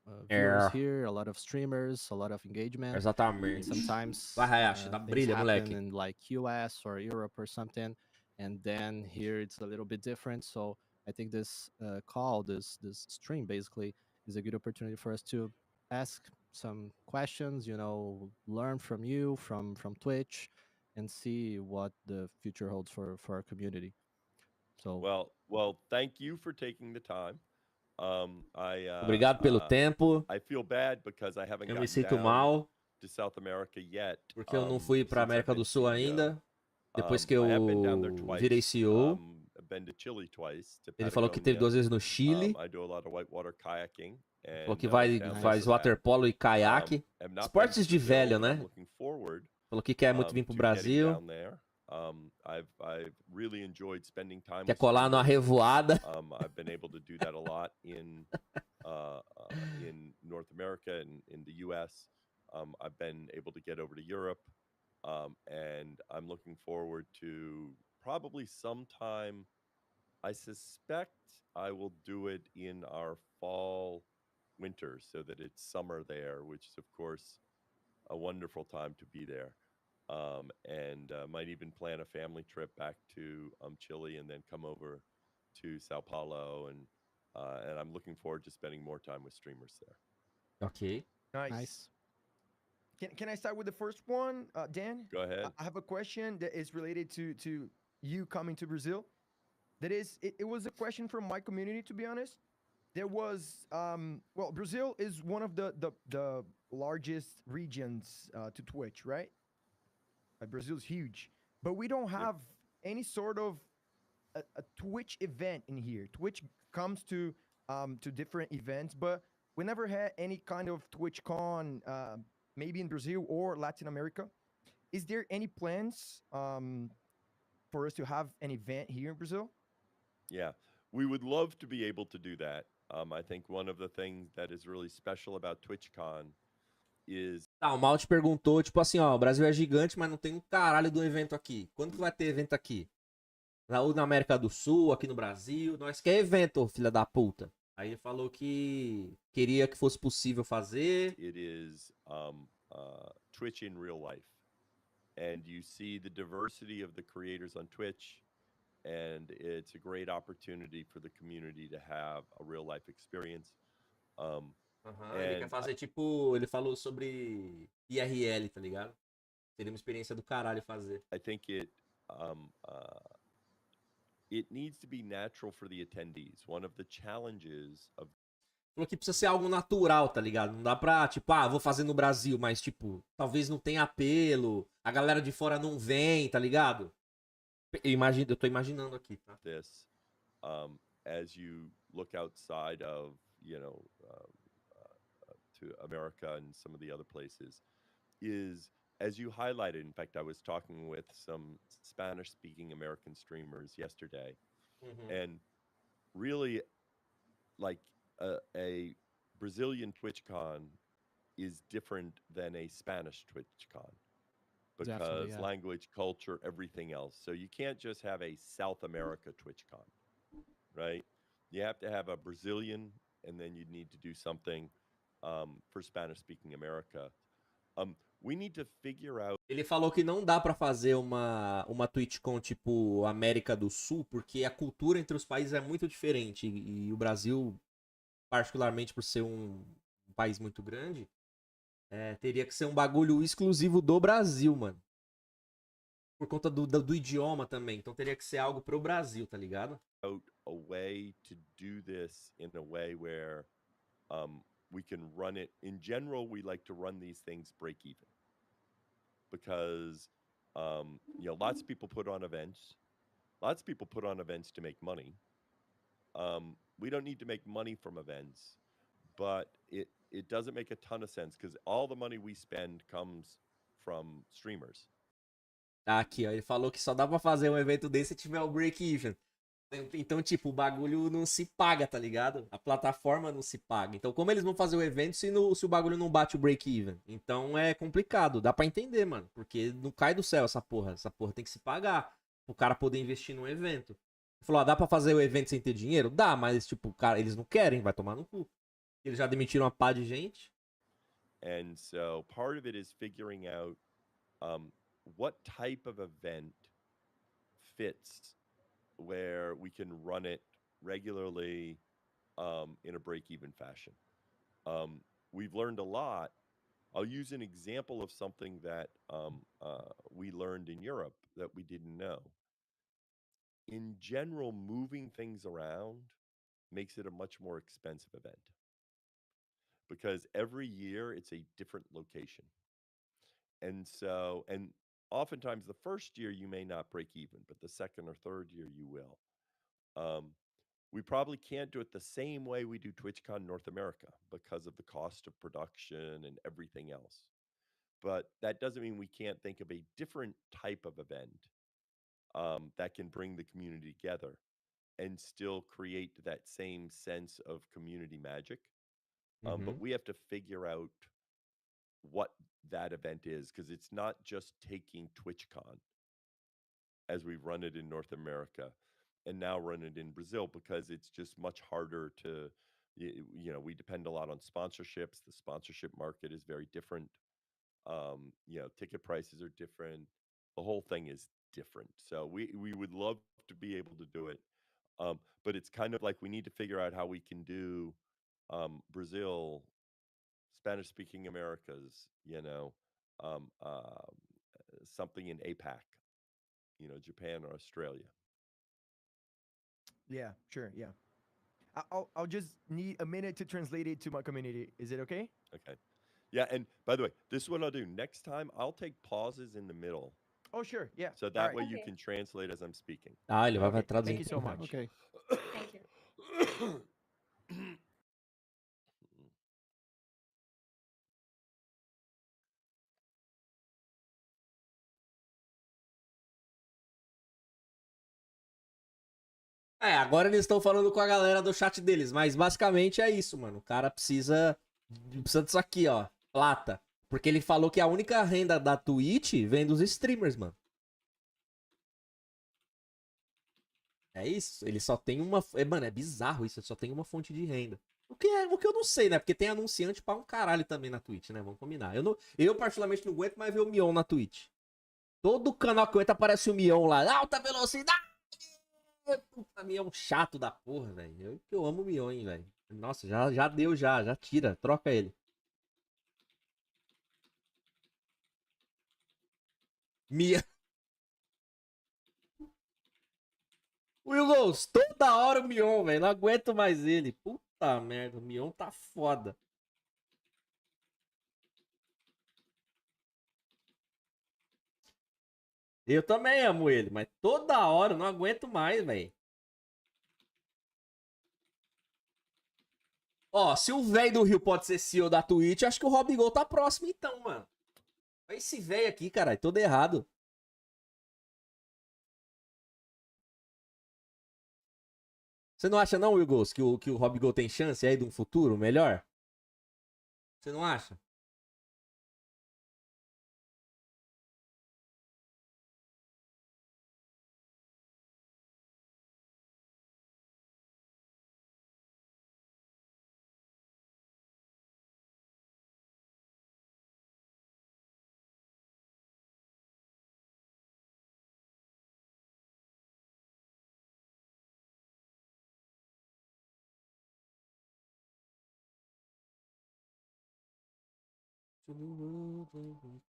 viewers Yeah. here, a lot of streamers, a lot of engagement. And Exatamente. sometimes Vai, Hayashi, dá things brilha, happen moleque. in like US or Europe or something, and then here it's a little bit different. So I think this call, this stream, basically is a good opportunity for us to ask some questions. You know, learn from you, from Twitch, and see what the future holds for our community. So Well, thank you for taking the time. Obrigado pelo tempo. I feel bad because I haven't Eu me gotten sinto down mal to South America yet. porque eu não fui pra since I've América been do Sul CEO. ainda. Depois que eu I have been down there twice. virei CEO. I've been to Chile twice, to Ele falou que teve Patagonia. 2 vezes no Chile. I do a lot of whitewater kayaking. Falou que And, vai, down faz there. waterpolo e caiaque. Have not Esportes been to de Brazil, velho, but I'm né? looking forward, Falou que quer muito vir pro to getting Brasil. down there. I've really enjoyed spending time Quer with colar numa streamers. revoada. I've been able to do that a lot in North America and in the U.S. I've been able to get over to Europe, and I'm looking forward to probably sometime. I suspect I will do it in our fall, winter, so that it's summer there, which is of course a wonderful time to be there. And might even plan a family trip back to Chile and then come over to Sao Paulo, and I'm looking forward to spending more time with streamers there. Ok. Nice. Can I start with the first one, Dan? Go ahead. I have a question that is related to you coming to Brazil. That is, it was a question from my community, to be honest. There was, well, Brazil is one of the largest regions to Twitch, right? Brazil's huge, but we don't have any sort of a Twitch event in here. Twitch comes to different events, but we never had any kind of TwitchCon, maybe in Brazil or Latin America. Is there any plans for us to have an event here in Brazil? Yeah, we would love to be able to do that. I think one of the things that is really special about TwitchCon is. Tá, o Mal te perguntou, tipo assim, ó, o Brasil é gigante, mas não tem um caralho do evento aqui. Quando que vai ter evento aqui? Na América do Sul, aqui no Brasil. Nós quer evento, filha da puta. Aí ele falou que queria que fosse possível fazer. It is Twitch in real life. And you see the diversity of the creators on Twitch. And it's a great opportunity for the community to have a real life experience. Ele quer fazer tipo, ele falou sobre IRL, tá ligado? Seria uma experiência do caralho fazer. I think it needs to be natural for the attendees. One of the challenges of. Falou que precisa ser algo natural, tá ligado? Não dá pra, tipo, vou fazer no Brasil, mas tipo, talvez não tenha apelo, a galera de fora não vem, tá ligado? Eu tô imaginando aqui, tá? This, as you look outside of, to America and some of the other places, is, as you highlighted, in fact, I was talking with some Spanish-speaking American streamers yesterday, and really, like, a Brazilian TwitchCon is different than a Spanish TwitchCon. Because language, culture, everything else. So you can't just have a South America TwitchCon, right? You have to have a Brazilian, and then you need to do something for Spanish-speaking America. We need to figure out. Ele falou que não dá pra fazer uma TwitchCon tipo América do Sul, porque a cultura entre os países é muito diferente. E o Brasil, particularmente por ser um país muito grande, teria que ser um bagulho exclusivo do Brasil, mano. Por conta do idioma também. Então teria que ser algo pro Brasil, tá ligado? A way to do this in a way where we can run it. In general, we like to run these things break even. Because, lots of people put on events. Lots of people put on events to make money. We don't need to make money from events. But it doesn't make a ton of sense because all the money we spend comes from streamers. Aqui, ó, ele falou que só dá pra fazer um evento desse se tiver o break-even. Então, tipo, o bagulho não se paga, tá ligado? A plataforma não se paga. Então, como eles vão fazer o evento se o bagulho não bate o break-even? Então, é complicado. Dá pra entender, mano. Porque não cai do céu essa porra. Essa porra tem que se pagar. O cara poder investir num evento. Ele falou, dá pra fazer o evento sem ter dinheiro? Dá, mas, tipo, cara, eles não querem. Vai tomar no cu. Eles já demitiram uma pá de gente. And so part of it is figuring out what type of event fits where we can run it regularly in a break-even fashion. We've learned a lot. I'll use an example of something that we learned in Europe that we didn't know. In general, moving things around makes it a much more expensive event because every year it's a different location. And so, and oftentimes the first year you may not break even, but the second or third year you will. We probably can't do it the same way we do TwitchCon North America because of the cost of production and everything else. But that doesn't mean we can't think of a different type of event that can bring the community together and still create that same sense of community magic. But we have to figure out what that event is because it's not just taking TwitchCon as we run it in North America and now run it in Brazil because it's just much harder to, we depend a lot on sponsorships. The sponsorship market is very different. Ticket prices are different. The whole thing is different. So we would love to be able to do it. But it's kind of like we need to figure out how we can do Brazil, Spanish-speaking Americas, something in APAC, Japan or Australia. Yeah, sure, yeah. I'll just need a minute to translate it to my community. Is it okay? Okay. Yeah, and by the way, this is what I'll do. Next time, I'll take pauses in the middle. Oh, sure, yeah. So that Alright. way you Okay. can translate as I'm speaking. Ah, ele vai Okay, traduzir. thank you so much. Okay. Thank you. Agora eles estão falando com a galera do chat deles, mas basicamente é isso, mano. O cara precisa disso aqui, ó, plata. Porque ele falou que a única renda da Twitch vem dos streamers, mano. É isso, ele só tem uma... Mano, é bizarro isso, ele só tem uma fonte de renda. O que eu não sei, né? Porque tem anunciante pra um caralho também na Twitch, né? Vamos combinar. Eu particularmente não aguento mais ver o Mion na Twitch. Todo canal que eu entro aparece o Mion lá. Alta velocidade! Puta, Mion chato da porra, velho. Eu amo o Mion, hein, velho. Nossa, já deu, já tira, troca ele. Mia. Will Goes, toda hora o Mion, velho. Não aguento mais ele. Puta merda, o Mion tá foda. Eu também amo ele, mas toda hora eu não aguento mais, velho. Ó, se o velho do Rio pode ser CEO da Twitch, acho que o Robigol tá próximo então, mano. Olha esse velho aqui, caralho, todo errado. Você não acha não, Will Goes, que o Robigol tem chance aí de um futuro melhor? Você não acha?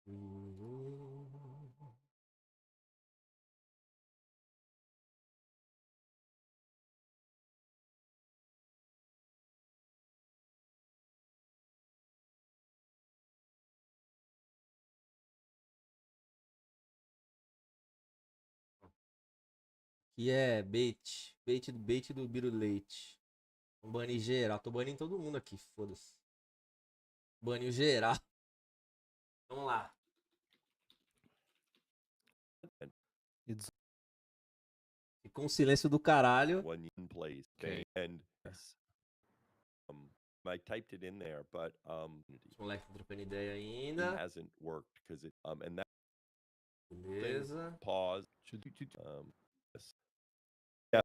Que é bait do Biruleite. Banir geral, tô banindo todo mundo aqui, foda-se. Baniu geral. Vamos lá. It's E com silêncio do caralho. One in place. Okay. And I typed it in there, but Os moleques estão trocando ideia it ainda. hasn't worked because it and that Beleza. pause. Yes. Yeah,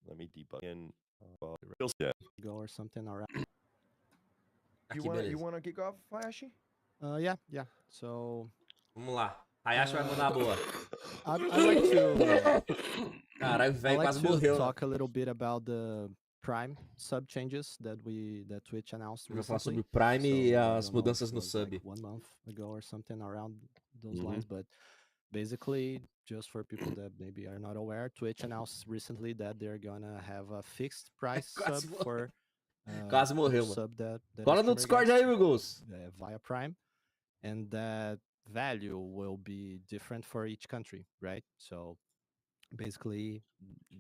let me debug in. go or something around. Aqui, beleza. You wanna kick off, Hayashi? Yeah. So Vamos lá. Hayashi vai mandar a boa. I'd like to. Caralho, o I'd velho like quase to morreu. Né? talk a little bit about the Prime sub changes that Twitch announced Vai falar sobre recently. o Prime e I as don't know if mudanças it no was sub. like 1 month ago or something around those Mhm. lines, but basically, just for people that maybe are not aware, Twitch announced recently that they're gonna have a fixed price Quase sub morreu. for Quase each morreu, mano. sub that a Cola no streamer Discord gets, aí, Virgos. via Prime, and that value will be different for each country, right? So basically,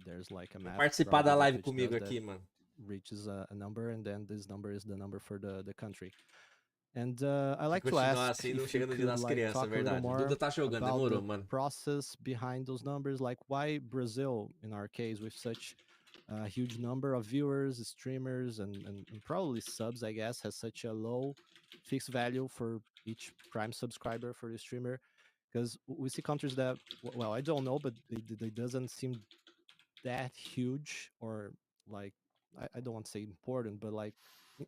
there's like a Vou map participar da probably that live Twitch comigo does that aqui, mano. reaches a number, and then this number is the number for the country. And I Se like to continuar ask assim, não if chega you no dia could das like crianças, é talk a little verdade. O more Duda tá jogando, about demorou, the mano. process behind those numbers, like why Brazil, in our case, with such a huge number of viewers, streamers, and probably subs, I guess, has such a low fixed value for each Prime subscriber for the streamer. Because we see countries that, well, I don't know, but they doesn't seem that huge, or like, I don't want to say important, but like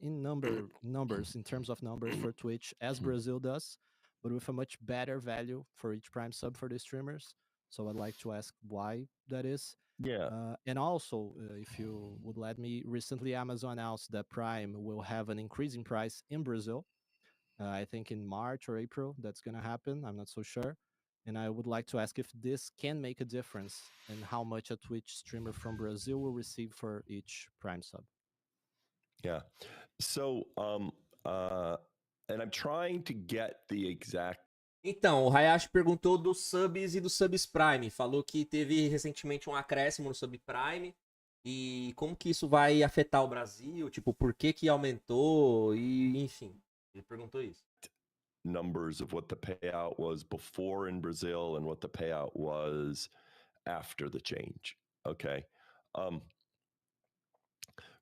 in numbers, in terms of numbers for Twitch, as Brazil does, but with a much better value for each Prime sub for the streamers. So I'd like to ask why that is. Yeah. And also, if you would let me, recently Amazon announced that Prime will have an increasing price in Brazil. I think in March or April that's going to happen. I'm not so sure. And I would like to ask if this can make a difference in how much a Twitch streamer from Brazil will receive for each Prime sub. Yeah. So, and I'm trying to get the exact. Então, o Hayashi perguntou dos subs e dos subs Prime. Falou que teve recentemente um acréscimo no sub Prime. E como que isso vai afetar o Brasil? Tipo, por que que aumentou? E, enfim, ele perguntou isso. Numbers of what the payout was before in Brazil and what the payout was after the change. Okay.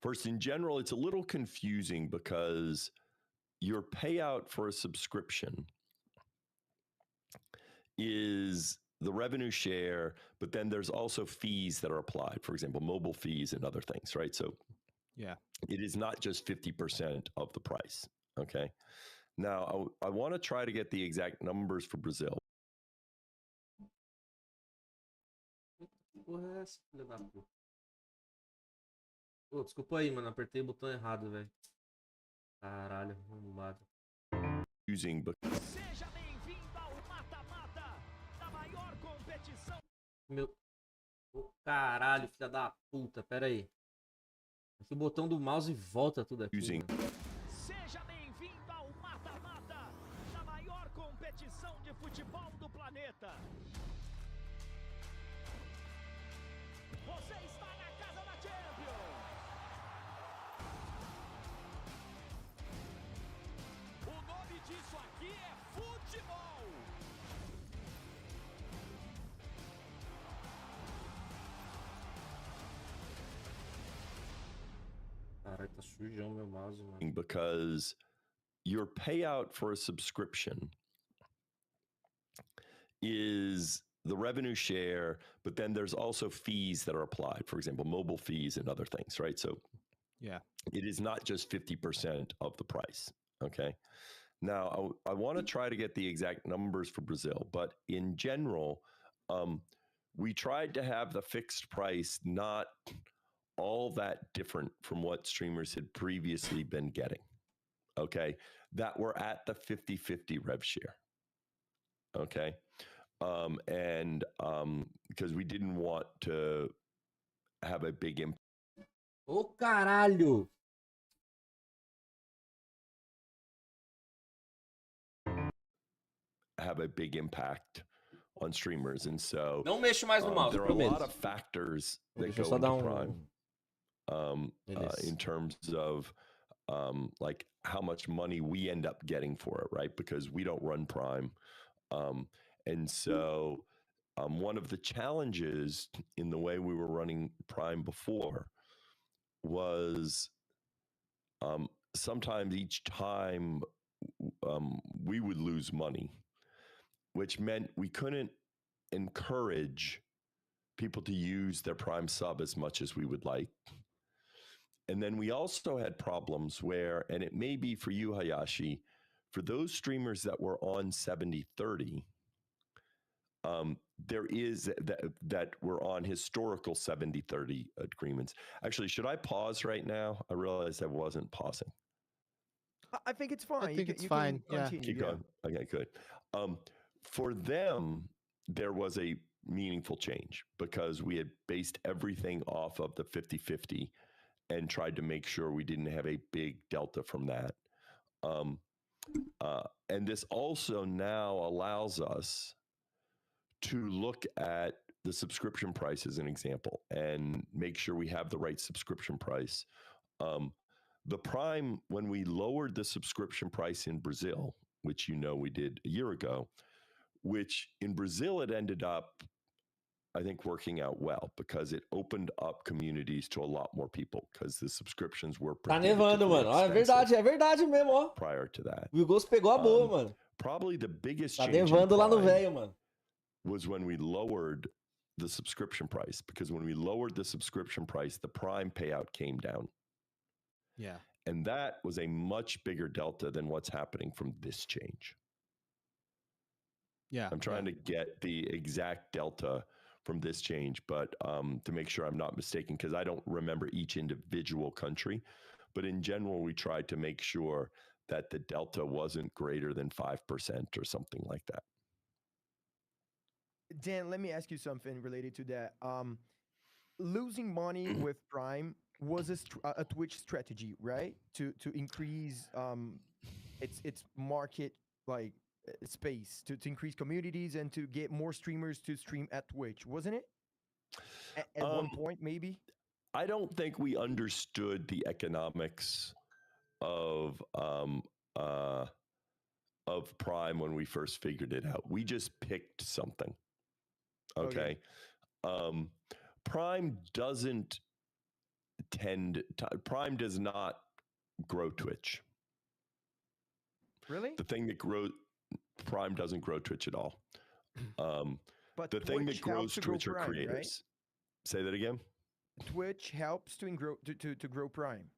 First, in general, it's a little confusing because your payout for a subscription is the revenue share, but then there's also fees that are applied, for example, mobile fees and other things, right? So yeah, it is not just 50% of the price. Okay. Now, I want to try to get the exact numbers for Brazil. Porra, é essa, filha da puta? Pô, desculpa aí, mano. Apertei o botão errado, velho. Caralho, arrombado. Using, but Seja bem-vindo ao mata-mata da maior competição. Meu. Ô, caralho, filha da puta. Pera aí. Aqui o botão do mouse e volta tudo aqui. Using. Mano. Seja bem-vindo ao mata-mata da maior competição de futebol do planeta. Você está na casa da Champions. O nome disso aqui é futebol. Caralho, tá sujão meu mouse, mano. because your payout for a subscription is the revenue share, but then there's also fees that are applied, for example, mobile fees and other things, right? So yeah, it is not just 50% of the price. Okay. Now, I want to try to get the exact numbers for Brazil, but in general, we tried to have the fixed price not all that different from what streamers had previously been getting. Okay. That we're at the 50-50 rev share. Okay. Because we didn't want to have a big impact. Ô, caralho! Have a big impact on streamers, and so Não mexo mais no mouse, there are a lot prometo. of factors that Deixa eu go só into dar Prime Beleza. in terms of like how much money we end up getting for it, right? Because we don't run Prime, and so one of the challenges in the way we were running Prime before was sometimes each time we would lose money, which meant we couldn't encourage people to use their Prime sub as much as we would like. And then we also had problems where, and it may be for you, Hayashi, for those streamers that were on 70/30, there is that we're on historical 70/30 agreements. Actually, should I pause right now? I realized I wasn't pausing. I think it's fine. I think it's you fine. Can Yeah. continue, Keep going. Okay, good. For them, there was a meaningful change because we had based everything off of the 50/50 and tried to make sure we didn't have a big delta from that. And this also now allows us to look at the subscription price as an example and make sure we have the right subscription price. The Prime, when we lowered the subscription price in Brazil, which we did a year ago, which in Brazil it ended up, I think, working out well because it opened up communities to a lot more people because the subscriptions were Tá nevando, mano. Ó, é verdade mesmo, ó. prior to that. O Ghost pegou a boa, mano. Probably the biggest Tá change in nevando lá no Prime velho, mano. was when we lowered the subscription price, because when we lowered the subscription price, the Prime payout came down. Yeah. And that was a much bigger delta than what's happening from this change. Yeah. I'm trying to get the exact delta from this change, but to make sure I'm not mistaken, because I don't remember each individual country, but in general, we tried to make sure that the delta wasn't greater than 5% or something like that. Dan, let me ask you something related to that. Losing money with Prime was a Twitch strategy, right? To increase its market space, to increase communities and to get more streamers to stream at Twitch, wasn't it? At one point, maybe. I don't think we understood the economics of Prime when we first figured it out. We just picked something. Okay. Prime doesn't Prime does not grow Twitch. Really? The thing that grows Prime doesn't grow Twitch at all. But the thing that Twitch grows helps to grow Twitch are Prime, creators. right? Say that again. Twitch helps to grow Prime.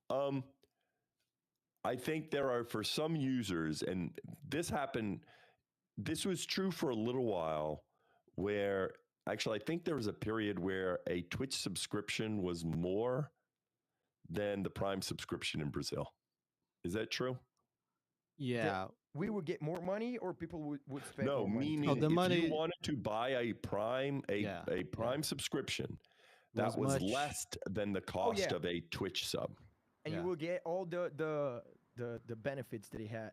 I think there are, for some users, and this was true for a little while, where actually I think there was a period where a Twitch subscription was more than the Prime subscription in Brazil. Is that true? Yeah. We would get more money, or people would spend No, more money. meaning the if money- you wanted to buy a Prime subscription, that was much- less than the cost of a Twitch sub. And you will get all the benefits that he had.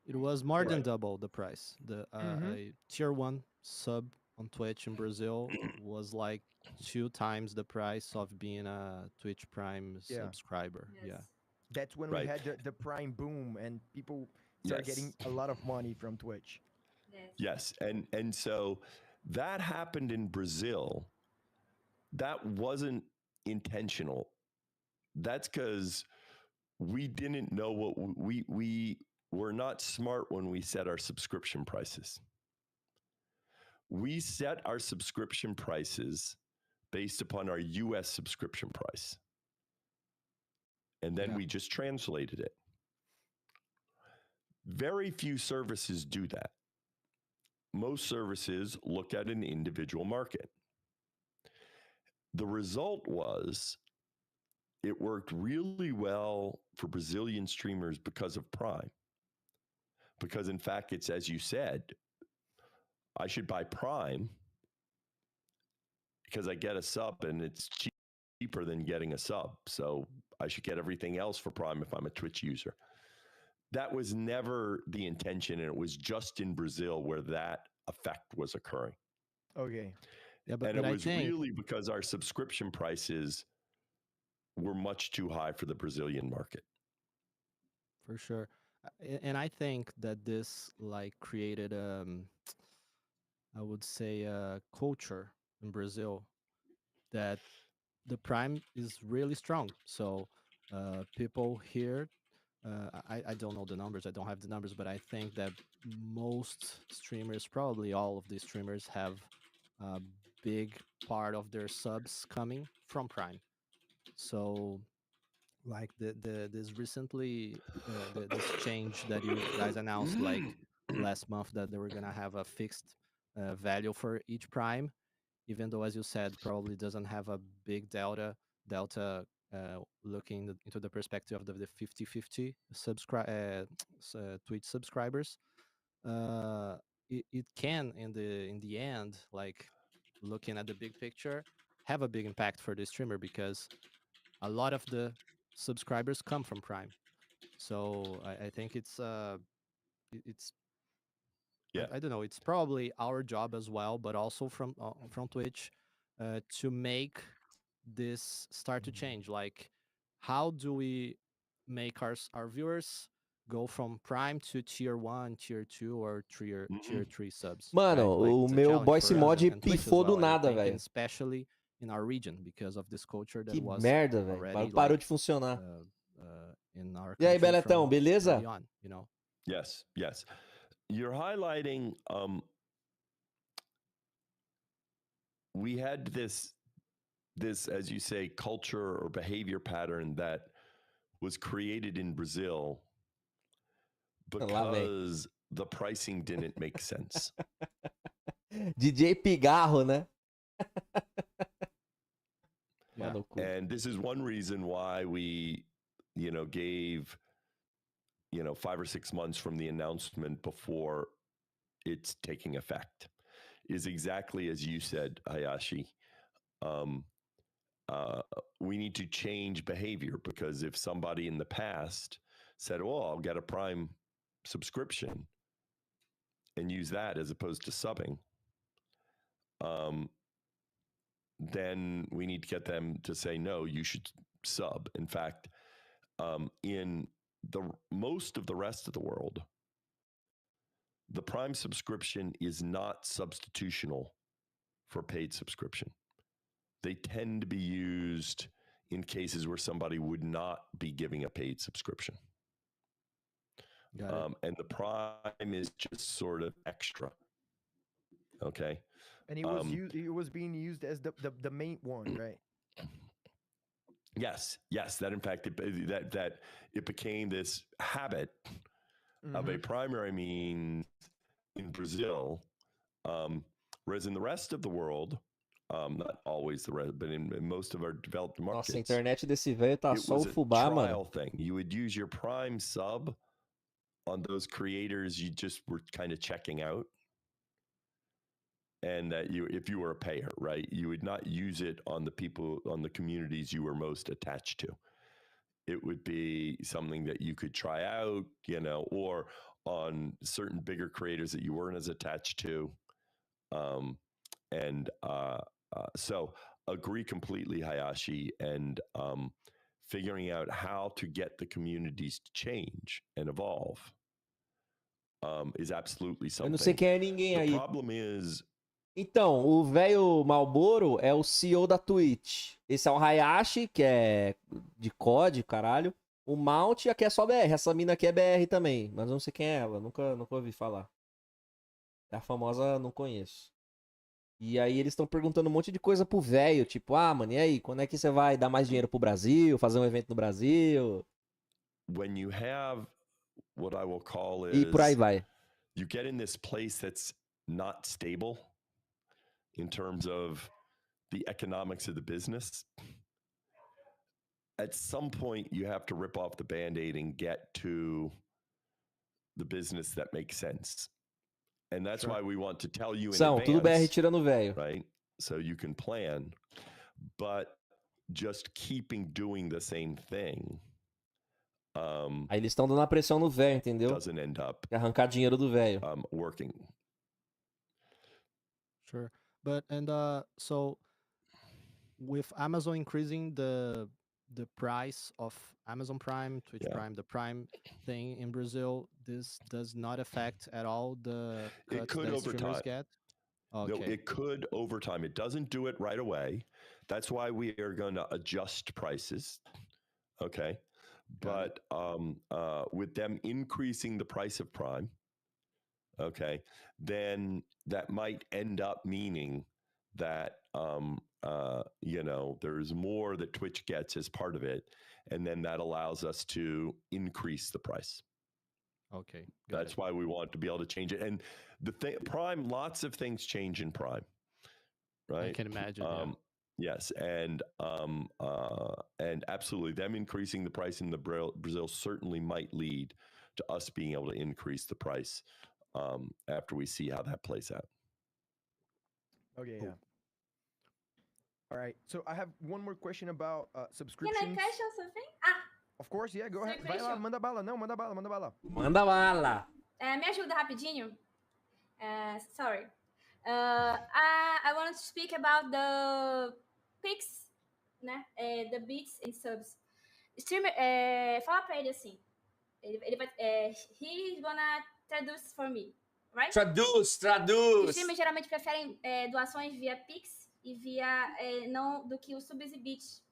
It was more than Right. double the price. The a tier 1 sub on Twitch in Brazil was like 2 times the price of being a Twitch Prime subscriber. Yeah. That's when Right. we had the Prime boom and people started Yes. getting a lot of money from Twitch. Yes, and so that happened in Brazil. That wasn't intentional. That's because we didn't know what we were not smart when we set our subscription prices. We set our subscription prices based upon our US subscription price. And then we just translated it. Very few services do that. Most services look at an individual market. The result was it worked really well for Brazilian streamers because of Prime. Because in fact, it's as you said, I should buy Prime because I get a sub and it's cheaper than getting a sub. So I should get everything else for Prime if I'm a Twitch user. That was never the intention, and it was just in Brazil where that effect was occurring. Okay. Yeah, And it I was think really because our subscription prices were much too high for the Brazilian market. for sure. And I think that this created I would say a culture in Brazil that the Prime is really strong. So people here, I don't know the numbers, I don't have the numbers, but I think that most streamers, probably all of these streamers, have a big part of their subs coming from Prime. So like this recently this change that you guys announced like last month, that they were gonna have a fixed value for each prime, even though, as you said, probably doesn't have a big delta looking into the perspective of the 50-50 Twitch subscribers. It can in the end, like looking at the big picture, have a big impact for the streamer, because a lot of the subscribers come from Prime. So I think it's Yeah. I don't know, it's probably our job as well, but also from Twitch, to make this start to change. Like, how do we make our viewers go from Prime to tier 1, tier 2, or tier 3 subs? Mano, right? Like, o it's a meu challenge Voice for us Mod and Twitch as pifou do well, I nada, think, and velho. especially in our region, because of this culture that Que was merda, velho. already Parou like de funcionar. in our E aí, country Beletão, from beleza? early on, you know. Yes, yes. You're highlighting we had this, as you say, culture or behavior pattern that was created in Brazil Lá vem. because the pricing didn't make sense. DJ Pigarro, né? Yeah. Mano, cu. And this is one reason why we, gave, 5 or 6 months from the announcement before it's taking effect, is exactly as you said, Hayashi. We need to change behavior, because if somebody in the past said, "Oh, I'll get a Prime subscription and use that as opposed to subbing," then we need to get them to say, "No, you should sub." In fact, in the most of the rest of the world, the Prime subscription is not substitutional for paid subscription. They tend to be used in cases where somebody would not be giving a paid subscription. Got it. And the Prime is just sort of extra. Okay. And it was being used as the main one, right? Yes. That in fact it became this habit of a primary means in Brazil, whereas in the rest of the world, not always the rest, but in most of our developed markets, Nossa, a internet desse velho tá it só was o a fubá, trial mano. thing. You would use your Prime sub on those creators you just were kind of checking out, and that if you were a payer, right, you would not use it on the people, on the communities you were most attached to. It would be something that you could try out, or on certain bigger creators that you weren't as attached to. So agree completely, Hayashi, and figuring out how to get the communities to change and evolve is absolutely Eu não something. sei quem é ninguém The aí. problem is, Então, o velho Malboro é o CEO da Twitch. Esse é o Hayashi, que é de COD, caralho. O Mount, aqui é só BR. Essa mina aqui é BR também, mas eu não sei quem é ela. Nunca ouvi falar. A famosa não conheço. E aí eles estão perguntando um monte de coisa pro velho. Tipo, mano, e aí? Quando é que você vai dar mais dinheiro pro Brasil? Fazer um evento no Brasil? when you have what I will call E por aí is, vai. you get in this place that's not stable in terms of the economics of the business. At some point, you have to rip off the Band-Aid and get to the business that makes sense. And that's why we want to tell you in São, tudo BR advance, tirando o velho. right? So you can plan, but just keeping doing the same thing Aí eles estão dando a pressão no velho, entendeu? doesn't end up Pra arrancar dinheiro do velho. working. Sure. But so with Amazon increasing the price of Amazon Prime, Twitch Yeah. Prime, the Prime thing in Brazil, this does not affect at all the It cuts could that over streamers time. get? No, Okay. it could over time. It doesn't do it right away. That's why we are going to adjust prices. Okay. Got But with them increasing the price of Prime, okay, then that might end up meaning that there's more that Twitch gets as part of it, and then that allows us to increase the price. Okay. That's why we want to be able to change it. And Prime, lots of things change in Prime, right? I can imagine. Yes, and absolutely, them increasing the price in the Brazil certainly might lead to us being able to increase the price after we see how that plays out. Okay, yeah. All right. So I have one more question about subscriptions. Can I question something? Ah, Of course, yeah, go Same ahead. Vai lá, question. manda bala. Não, manda bala, manda bala. Manda bala. me ajuda rapidinho. Sorry. I want to speak about the Pix, né? The bits and subs. Streamer, fala pra ele assim. Ele vai, he's gonna traduce for me, right? Traduz. Streamers geralmente preferem doações via Pix e via não do que o subs e bits.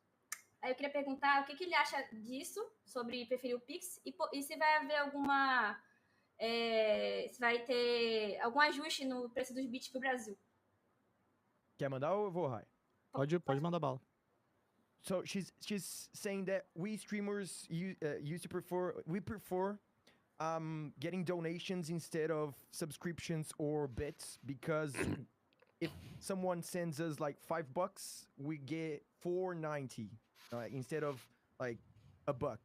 Aí eu queria perguntar o que ele acha disso, sobre preferir o Pix, e se vai haver alguma... se vai ter algum ajuste no preço dos bits pro Brasil. Quer mandar ou eu vou, Rai? Pode mandar bala. So she's saying that we streamers used to prefer getting donations instead of subscriptions or bits, because if someone sends us like $5, we get $4.90 instead of like $1.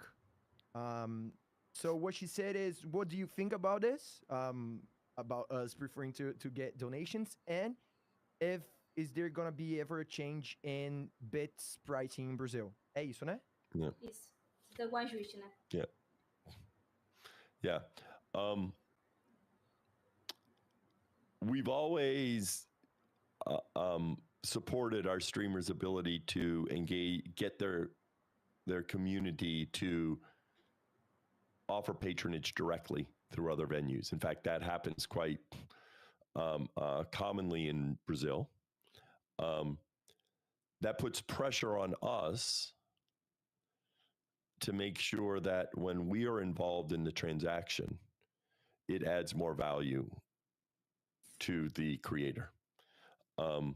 So what she said is, what do you think about this? About us preferring to get donations, and is there gonna be ever a change in bits pricing in Brazil? É isso, né? Yeah. Isso. Se tem algum ajuste, né? Yeah. Yeah. We've always supported our streamers' ability to get their community to offer patronage directly through other venues. In fact, that happens quite commonly in Brazil. That puts pressure on us to make sure that when we are involved in the transaction, it adds more value to the creator. In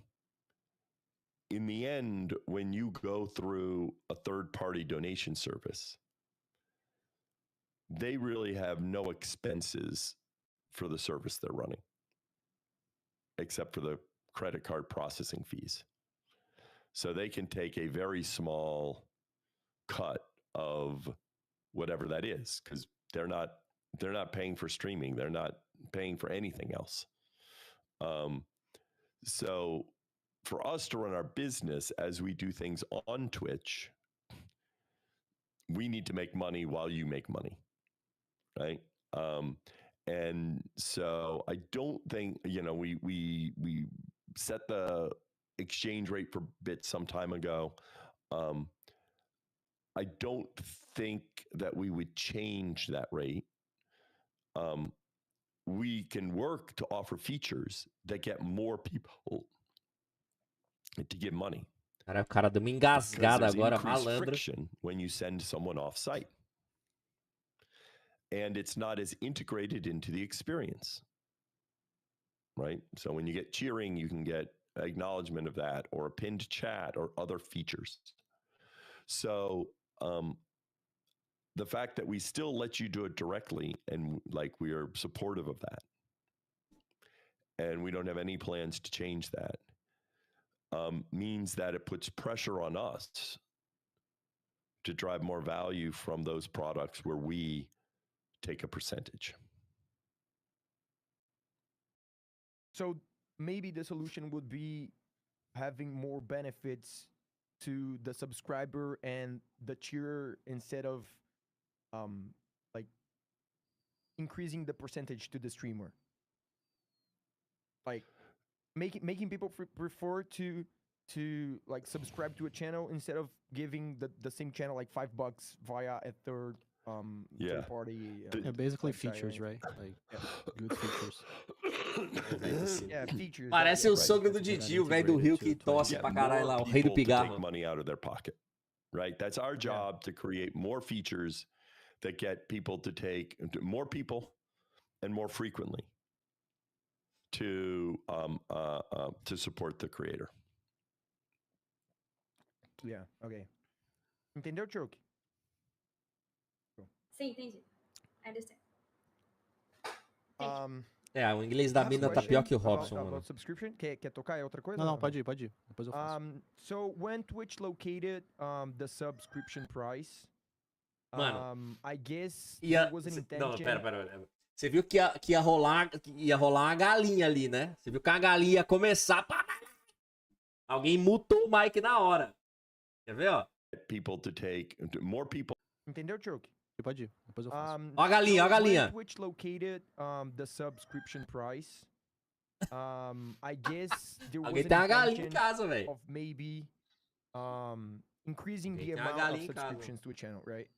the end, when you go through a third-party donation service, they really have no expenses for the service they're running, except for the credit card processing fees. So they can take a very small cut of whatever that is, because they're not paying for streaming. They're not paying for anything else. So for us to run our business as we do things on Twitch, we need to make money while you make money, right? And so I don't think, we set the exchange rate for bits some time ago. I don't think that we would change that rate. We can work to offer features that get more people to give money. Cara, o cara deu uma engasgada agora, malandro. Friction when you send someone off site. And it's not as integrated into the experience, right? So when you get cheering, you can get acknowledgement of that, or a pinned chat, or other features. So the fact that we still let you do it directly, and like we are supportive of that, and we don't have any plans to change that, means that it puts pressure on us to drive more value from those products where we take a percentage. So maybe the solution would be having more benefits to the subscriber and the cheerer, instead of like increasing the percentage to the streamer. Like making people prefer to like subscribe to a channel instead of giving the same channel like $5 via a third party. Basically features, right? Like good features. Yeah, features. Parece o sogro do Didi, o velho do Rio que tosse pra caralho lá, o rei do pigarro. Take money out of their pocket, right? That's our job, to create more features that get people to take more people and more frequently. to support the creator. Yeah, ok. Entendeu, Choke? Sim, entendi. I understand. O inglês da last mina tá pior que o question Robson, mano. about subscription. Quer tocar é outra coisa? Não, pode ir. Depois eu faço. So when Twitch located the subscription price, Mano, I guess Ia... there was an Não, intention. pera. Você viu que ia rolar uma galinha ali, né? Você viu que a galinha ia começar. Alguém mutou o mic na hora. Quer ver, ó? People to take more people. Entendeu, Choke? Pode ir. Depois eu faço. Ó a galinha, ó a galinha. When Twitch located the subscription price, I guess there was Alguém an tem uma galinha em intention casa, velho. of maybe increasing the Tem uma amount galinha of em casa. subscriptions to a channel, right?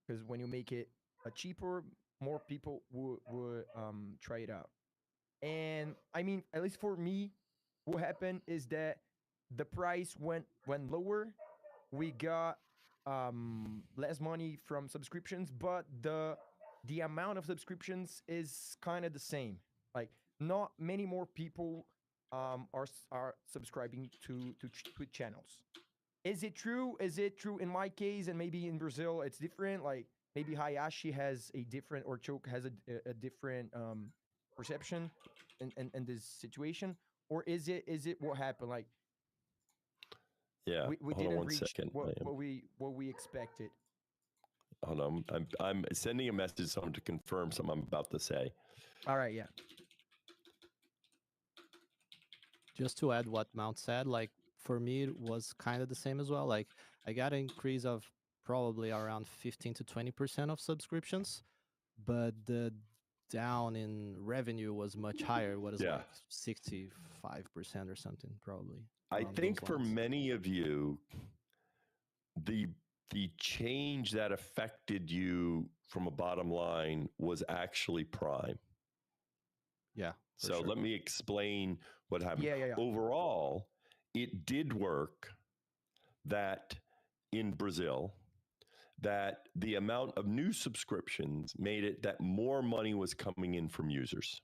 Because when you make it cheaper, more people would try it out. And I mean, at least for me, what happened is that the price went lower. We got less money from subscriptions, but the amount of subscriptions is kind of the same. Like, not many more people are subscribing to Twitch channels. Is it true? Is it true in my case, and maybe in Brazil it's different? Like, maybe Hayashi has a different, or Choke has a different perception in this situation, or is it what happened? Like, Yeah, we hold on didn't one reach second. what we expected. Hold on, I'm sending a message to someone to confirm something I'm about to say. All right, yeah. Just to add what Mount said, like for me it was kind of the same as well. Like I got an increase of probably around 15 to 20% of subscriptions, but the down in revenue was much higher. What is Yeah. like 65% or something, probably. I around think those for lines. many of you, the change that affected you from a bottom line was actually Prime. Yeah. for So sure. let me explain what happened. Yeah. Overall, it did work that in Brazil, that the amount of new subscriptions made it that more money was coming in from users.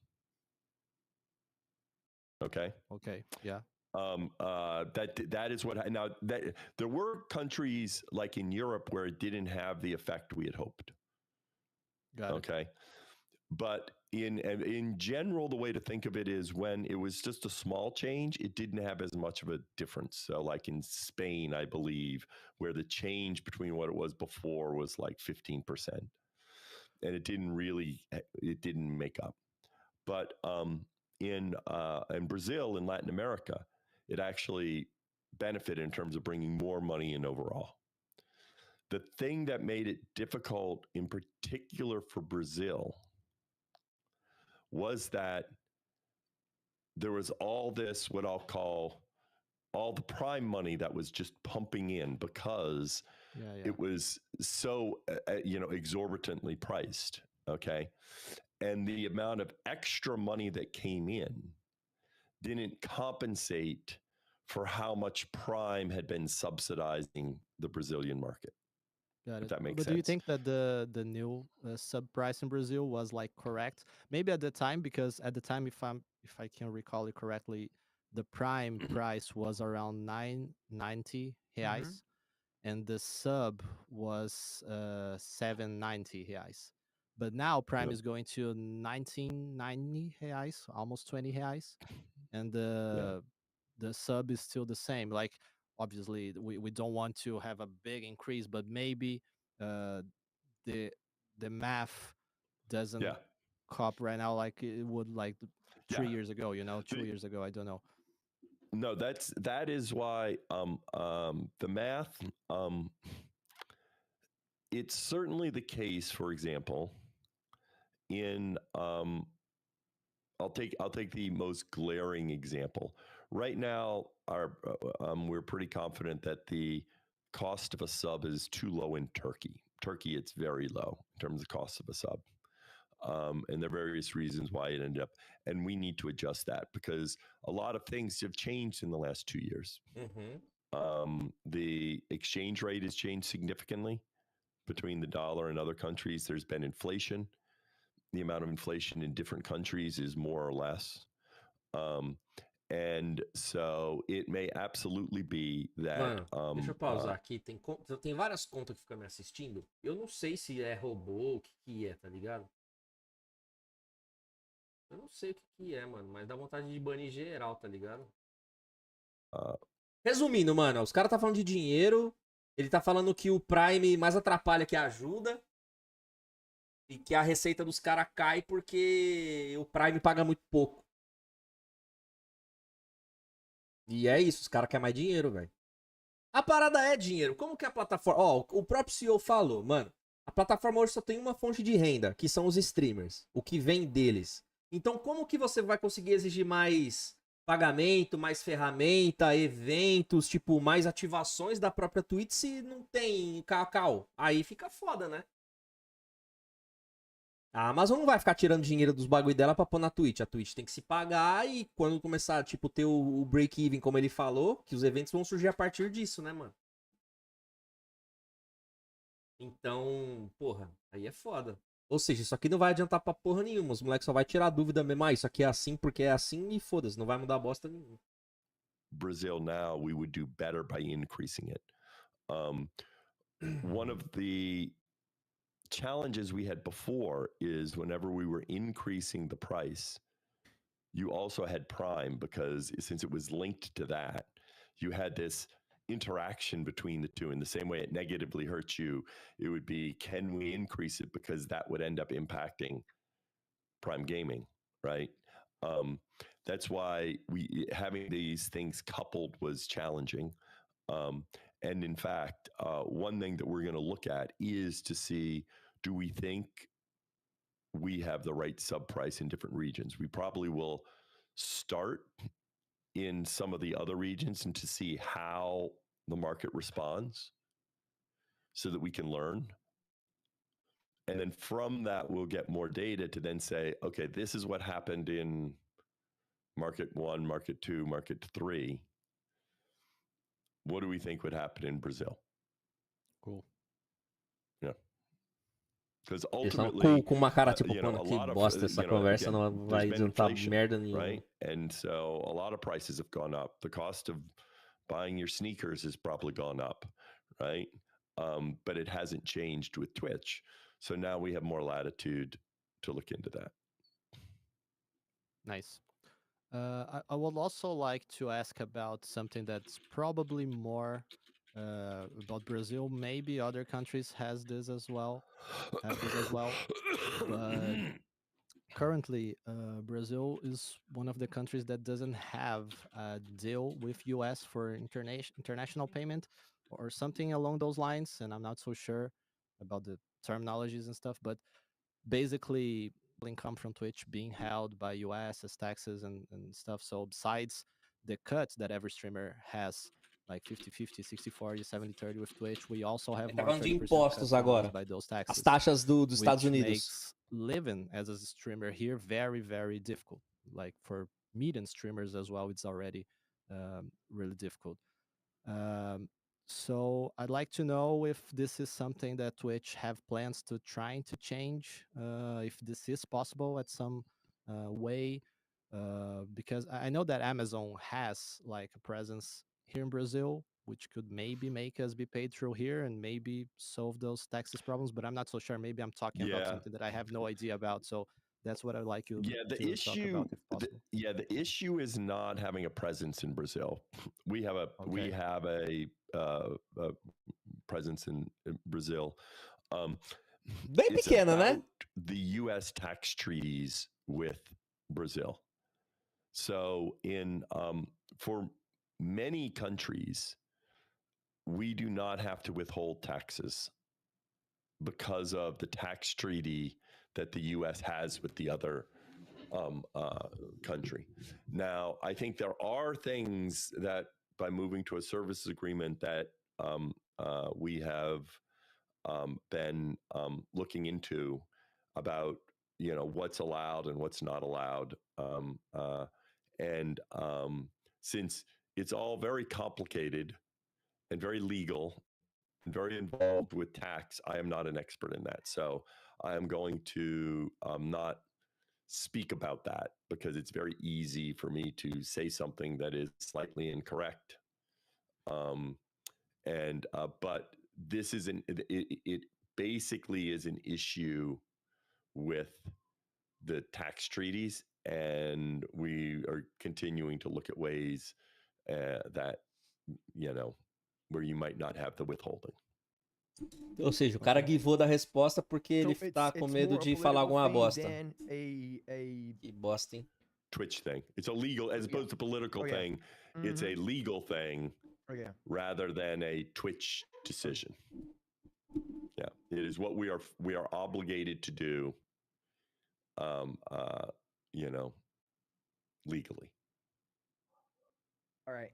Okay. Okay. Yeah. That is what now that there were countries like in Europe where it didn't have the effect we had hoped. Got it. Okay. But in general, the way to think of it is when it was just a small change, it didn't have as much of a difference. So like in Spain, I believe, where the change between what it was before was like 15%. And it didn't make up. But in Brazil, in Latin America, it actually benefited in terms of bringing more money in overall. The thing that made it difficult, in particular for Brazil, was that there was all this, what I'll call all the Prime money that was just pumping in because it was so, exorbitantly priced. Okay. And the amount of extra money that came in didn't compensate for how much Prime had been subsidizing the Brazilian market. Got If it. that makes But sense. do you think that the new sub price in Brazil was like correct? Maybe at the time, because at the time, if I can recall it correctly, the Prime price was around 990 reais, and the sub was 790 reais. But now Prime is going to 1990 reais, almost 20 reais, and the sub is still the same. Like, obviously we don't want to have a big increase, but maybe the math doesn't cop right now like it would like 3 years ago, 2 years ago, I don't know. No, that is why the math, it's certainly the case, for example, in I'll take the most glaring example. Right now, we're pretty confident that the cost of a sub is too low in Turkey. Turkey, it's very low in terms of cost of a sub. And there are various reasons why it ended up. And we need to adjust that because a lot of things have changed in the last 2 years. The exchange rate has changed significantly between the dollar and other countries. There's been inflation. The amount of inflation in different countries is more or less. And so it may absolutely be that. Mano, deixa eu pausar aqui. Tem várias contas que ficam me assistindo. Eu não sei se é robô, o que é, tá ligado? Eu não sei o que é, mano, mas dá vontade de banir geral, tá ligado? Resumindo, mano, os caras tá falando de dinheiro. Ele tá falando que o Prime mais atrapalha que ajuda. E que a receita dos caras cai porque o Prime paga muito pouco. E é isso, os caras querem mais dinheiro, velho. A parada é dinheiro. Como que a plataforma... Ó, o próprio CEO falou, mano. A plataforma hoje só tem uma fonte de renda, que são os streamers. O que vem deles. Então, como que você vai conseguir exigir mais pagamento, mais ferramenta, eventos, tipo, mais ativações da própria Twitch se não tem cacau? Aí fica foda, né? A Amazon não vai ficar tirando dinheiro dos bagulho dela pra pôr na Twitch. A Twitch tem que se pagar e quando começar, tipo, ter o break-even, como ele falou, que os eventos vão surgir a partir disso, né, mano? Então, porra, aí é foda. Ou seja, isso aqui não vai adiantar pra porra nenhuma. Os moleques só vai tirar dúvida mesmo. Ah, isso aqui é assim porque é assim e foda-se. Não vai mudar bosta nenhuma. Brazil now, we would do better by increasing it. One of the challenges we had before is whenever we were increasing the price, you also had Prime because since it was linked to that, you had this interaction between the two. In the same way it negatively hurts you, it would be, can we increase it? Because that would end up impacting Prime Gaming, right? That's why having these things coupled was challenging. And in fact, one thing that we're going to look at is to see, do we think we have the right sub price in different regions? We probably will start in some of the other regions and to see how the market responds so that we can learn. And then from that, we'll get more data to then say, okay, this is what happened in market 1, market 2, market 3. What do we think would happen in Brazil? Cool. Yeah. Because Eles estão ultimately, com uma cara tipo, you know, mano, a que lot of, bosta essa conversa, again, não there's vai been adiantar inflation, merda nenhuma. right? And so a lot of prices have gone up. The cost of buying your sneakers has probably gone up, right? But it hasn't changed with Twitch. So now we have more latitude to look into that. Nice. I would also like to ask about something that's probably more about Brazil. Maybe other countries have this as well. But currently, Brazil is one of the countries that doesn't have a deal with US for international payment or something along those lines. And I'm not so sure about the terminologies and stuff, but basically income from Twitch being held by US as taxes and stuff. So besides the cuts that every streamer has, like 50-50, 60-40, 70-30 with Twitch, we also have Ele tá more falando de 30% impostos cuts from us agora. by those As taxes. taxas dos Estados Which Unidos. makes living as a streamer here very, very difficult. Like for median streamers as well, it's already really difficult. So I'd like to know if this is something that Twitch have plans to trying to change, if this is possible at some way, because I know that Amazon has like a presence here in Brazil, which could maybe make us be paid through here and maybe solve those taxes problems, but I'm not so sure. Maybe I'm talking about something that I have no idea about. So that's what I'd like you The to issue, talk about if possible. the issue is not having a presence in Brazil. We have a presence in Brazil. Bem It's pequena, né? about the U.S. tax treaties with Brazil. So for many countries, we do not have to withhold taxes because of the tax treaty that the U.S. has with the other country. Now, I think there are things that by moving to a services agreement that we have been looking into about, you know, what's allowed and what's not allowed. Since it's all very complicated and very legal and very involved with tax, I am not an expert in that. So I am going to not speak about that because it's very easy for me to say something that is slightly incorrect. But this is it basically is an issue with the tax treaties, and we are continuing to look at ways that, where you might not have the withholding. Ou seja, o cara guivou da resposta porque ele tá com medo de falar alguma bosta. Que bosta, hein? Twitch thing. It's a legal, as opposed to political thing. It's a legal thing rather than a Twitch decision. Yeah, it is what we are obligated to do, legally. All right.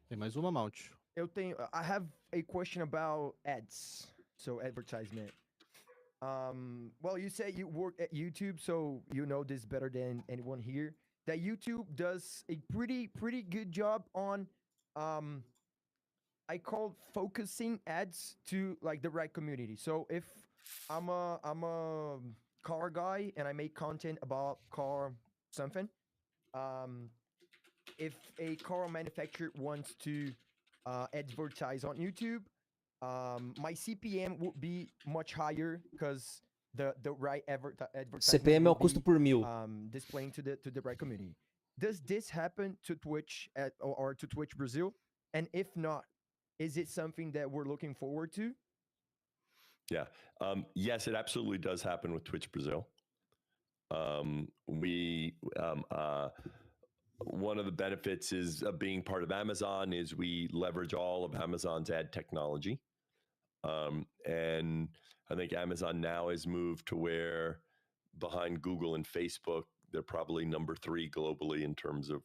Tem mais uma, Mount. I have a question about ads, so advertisement. Well, you say you work at YouTube, so you know this better than anyone here. That YouTube does a pretty good job on, I call focusing ads to like the right community. So if I'm a car guy and I make content about car something, if a car manufacturer wants to advertise on YouTube, my CPM would be much higher because the right advertisement CPM é o custo por mil. displaying to the right community. Does this happen to Twitch or to Twitch Brazil? And if not, is it something that we're looking forward to? Yeah. Yes, it absolutely does happen with Twitch Brazil. One of the benefits is of being part of Amazon is we leverage all of Amazon's ad technology. And I think Amazon now has moved to where behind Google and Facebook, they're probably number 3 globally in terms of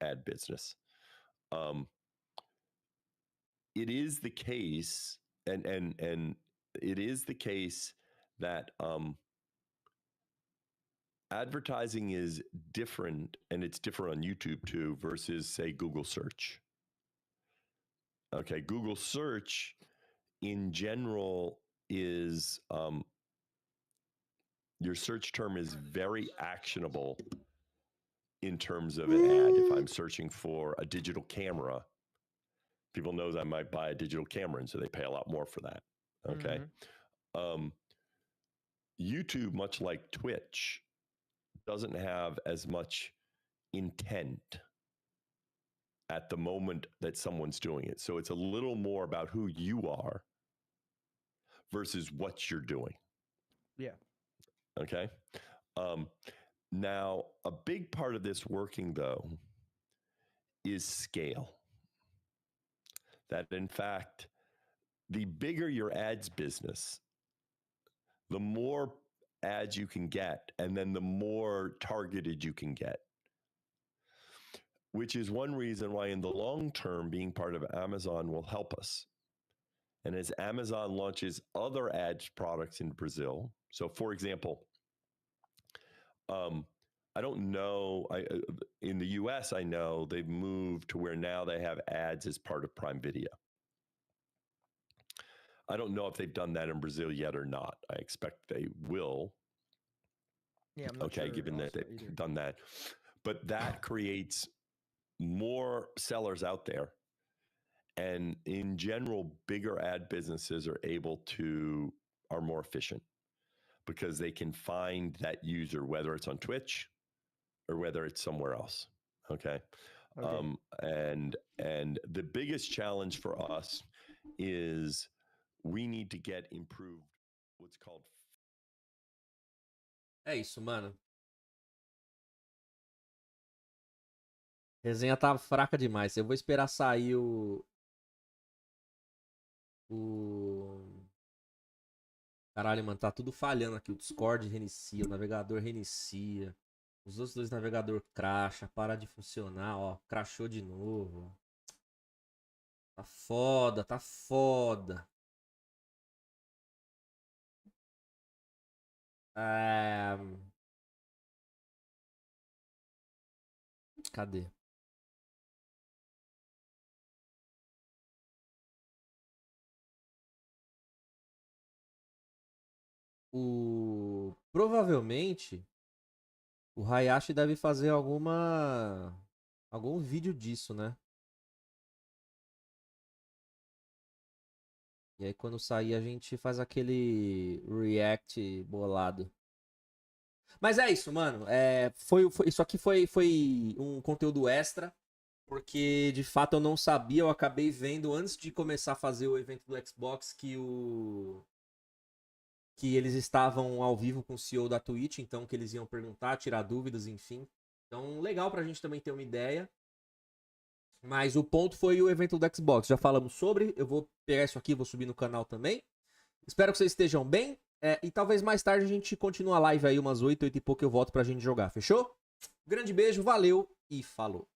ad business. It is the case, and it is the case that advertising is different, and it's different on YouTube too, versus say Google search. Okay, Google search in general is your search term is very actionable in terms of an ad. If I'm searching for a digital camera, people know that I might buy a digital camera, and so they pay a lot more for that. Okay. YouTube, much like Twitch, doesn't have as much intent at the moment that someone's doing it. So it's a little more about who you are versus what you're doing. Yeah. Okay. Now, a big part of this working, though, is scale. That, in fact, the bigger your ads business, the more ads you can get, and then the more targeted you can get. Which is one reason why, in the long term, being part of Amazon will help us. And as Amazon launches other ads products in Brazil, so for example, I don't know, in the US, I know they've moved to where now they have ads as part of Prime Video. I don't know if they've done that in Brazil yet or not. I expect they will. Yeah, I'm not sure given that they've either. done that. But that creates more sellers out there. And in general, bigger ad businesses are more efficient because they can find that user, whether it's on Twitch or whether it's somewhere else. Okay. And the biggest challenge for us is we need to get improved what's called. É isso, mano. Resenha tá fraca demais. Eu vou esperar sair Caralho, mano, tá tudo falhando aqui. O Discord reinicia, o navegador reinicia. Os outros dois navegador cracha, para de funcionar, ó. Crashou de novo. Tá foda, tá foda. Cadê? provavelmente o Hayashi deve fazer algum vídeo disso, né? E aí quando sair a gente faz aquele react bolado. Mas é isso, mano. Isso aqui foi um conteúdo extra. Porque de fato eu não sabia, eu acabei vendo antes de começar a fazer o evento do Xbox que eles estavam ao vivo com o CEO da Twitch, então que eles iam perguntar, tirar dúvidas, enfim. Então, legal pra gente também ter uma ideia. Mas o ponto foi o evento do Xbox. Já falamos sobre, eu vou pegar isso aqui, vou subir no canal também. Espero que vocês estejam bem. E talvez mais tarde a gente continue a live aí, umas 8 e pouco eu volto pra gente jogar, fechou? Grande beijo, valeu e falou.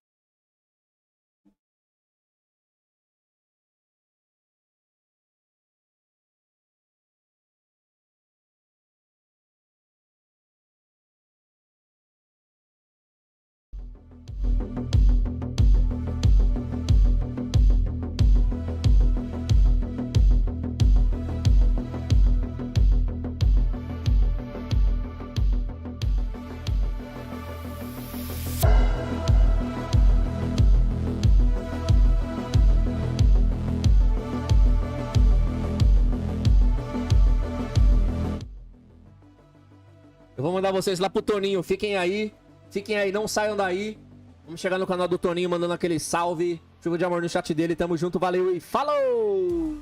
Eu vou mandar vocês lá pro Toninho. Fiquem aí, não saiam daí. Vamos chegar no canal do Toninho mandando aquele salve. Chuva de amor no chat dele. Tamo junto, valeu e falou!